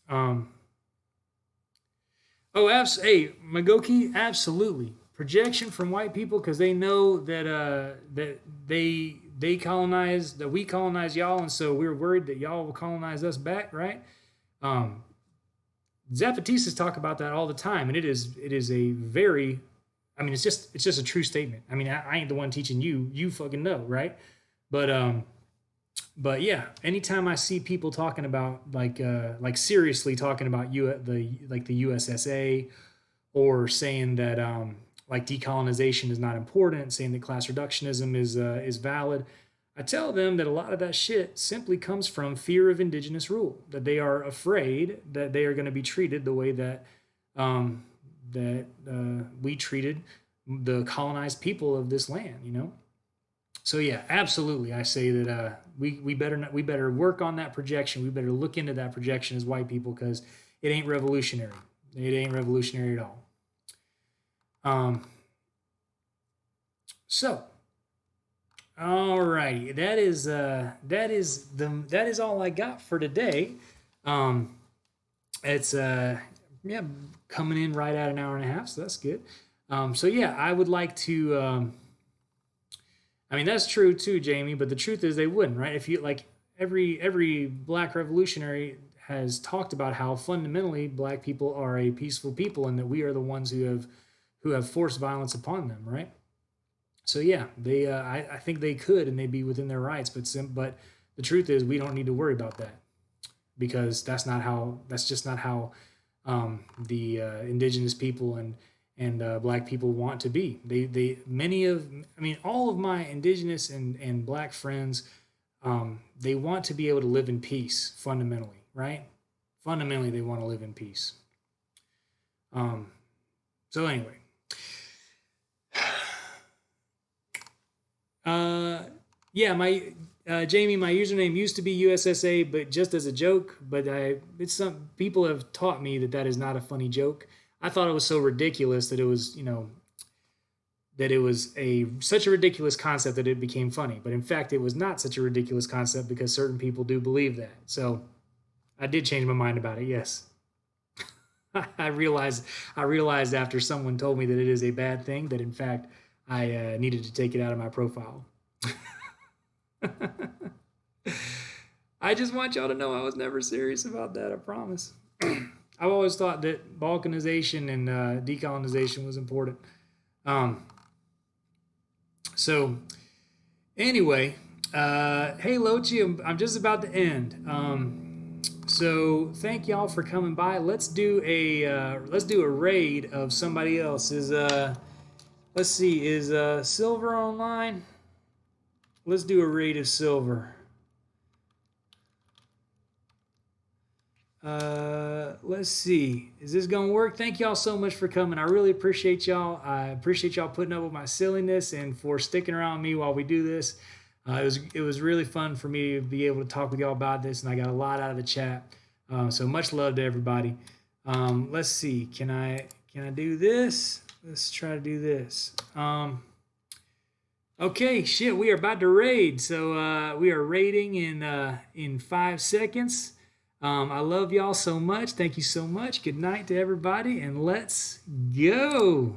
Hey, Magoki, absolutely. Projection from white people because they know that they colonize, that we colonize y'all, and so we're worried that y'all will colonize us back, right? Zapatistas talk about that all the time, and it is a very, I mean, it's just a true statement. I mean, I ain't the one teaching you. You fucking know, right? But yeah, anytime I see people talking about like seriously talking about the USSA, or saying that like decolonization is not important, saying that class reductionism is valid, I tell them that a lot of that shit simply comes from fear of indigenous rule, that they are afraid that they are going to be treated the way that we treated the colonized people of this land. So yeah, absolutely. I say that we better work on that projection. We better look into that projection as white people, because it ain't revolutionary. It ain't revolutionary at all. So, alrighty, that is all I got for today. It's yeah, coming in right at an hour and a half, so that's good. So yeah, I would like to. I mean, that's true too, Jamie. But the truth is, they wouldn't, right? If you like, every black revolutionary has talked about how fundamentally black people are a peaceful people, and that we are the ones who have forced violence upon them, right? So yeah, they I think they could, and they'd be within their rights. But the truth is, we don't need to worry about that, because that's just not how the indigenous people and black people want to be. All of my indigenous and black friends, they want to be able to live in peace fundamentally, right? Fundamentally, they want to live in peace. So anyway, yeah, my Jamie, my username used to be USSA, but just as a joke. But it's some people have taught me that is not a funny joke. I thought it was so ridiculous that it was, that it was such a ridiculous concept that it became funny. But in fact, it was not such a ridiculous concept, because certain people do believe that. So I did change my mind about it. Yes. I realized after someone told me that it is a bad thing, that in fact I needed to take it out of my profile. I just want y'all to know I was never serious about that. I promise. I've always thought that balkanization and decolonization was important. So anyway, hey Lochi, I'm just about to end. So thank y'all for coming by. Let's do a raid of somebody else. Let's see, is Silver online? Let's do a raid of Silver. Let's see. Is this gonna work? Thank y'all so much for coming. I really appreciate y'all. I appreciate y'all putting up with my silliness and for sticking around me while we do this. It was really fun for me to be able to talk with y'all about this, and I got a lot out of the chat. So much love to everybody. Let's see. Can I do this? Let's try to do this. Okay, shit. We are about to raid. So we are raiding in 5 seconds. I love y'all so much. Thank you so much. Good night to everybody, and let's go.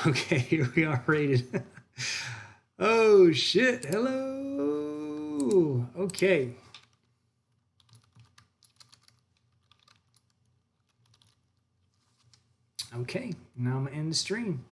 Okay, here we are rated. Oh shit. Hello. Okay. Okay, now I'm gonna end the stream.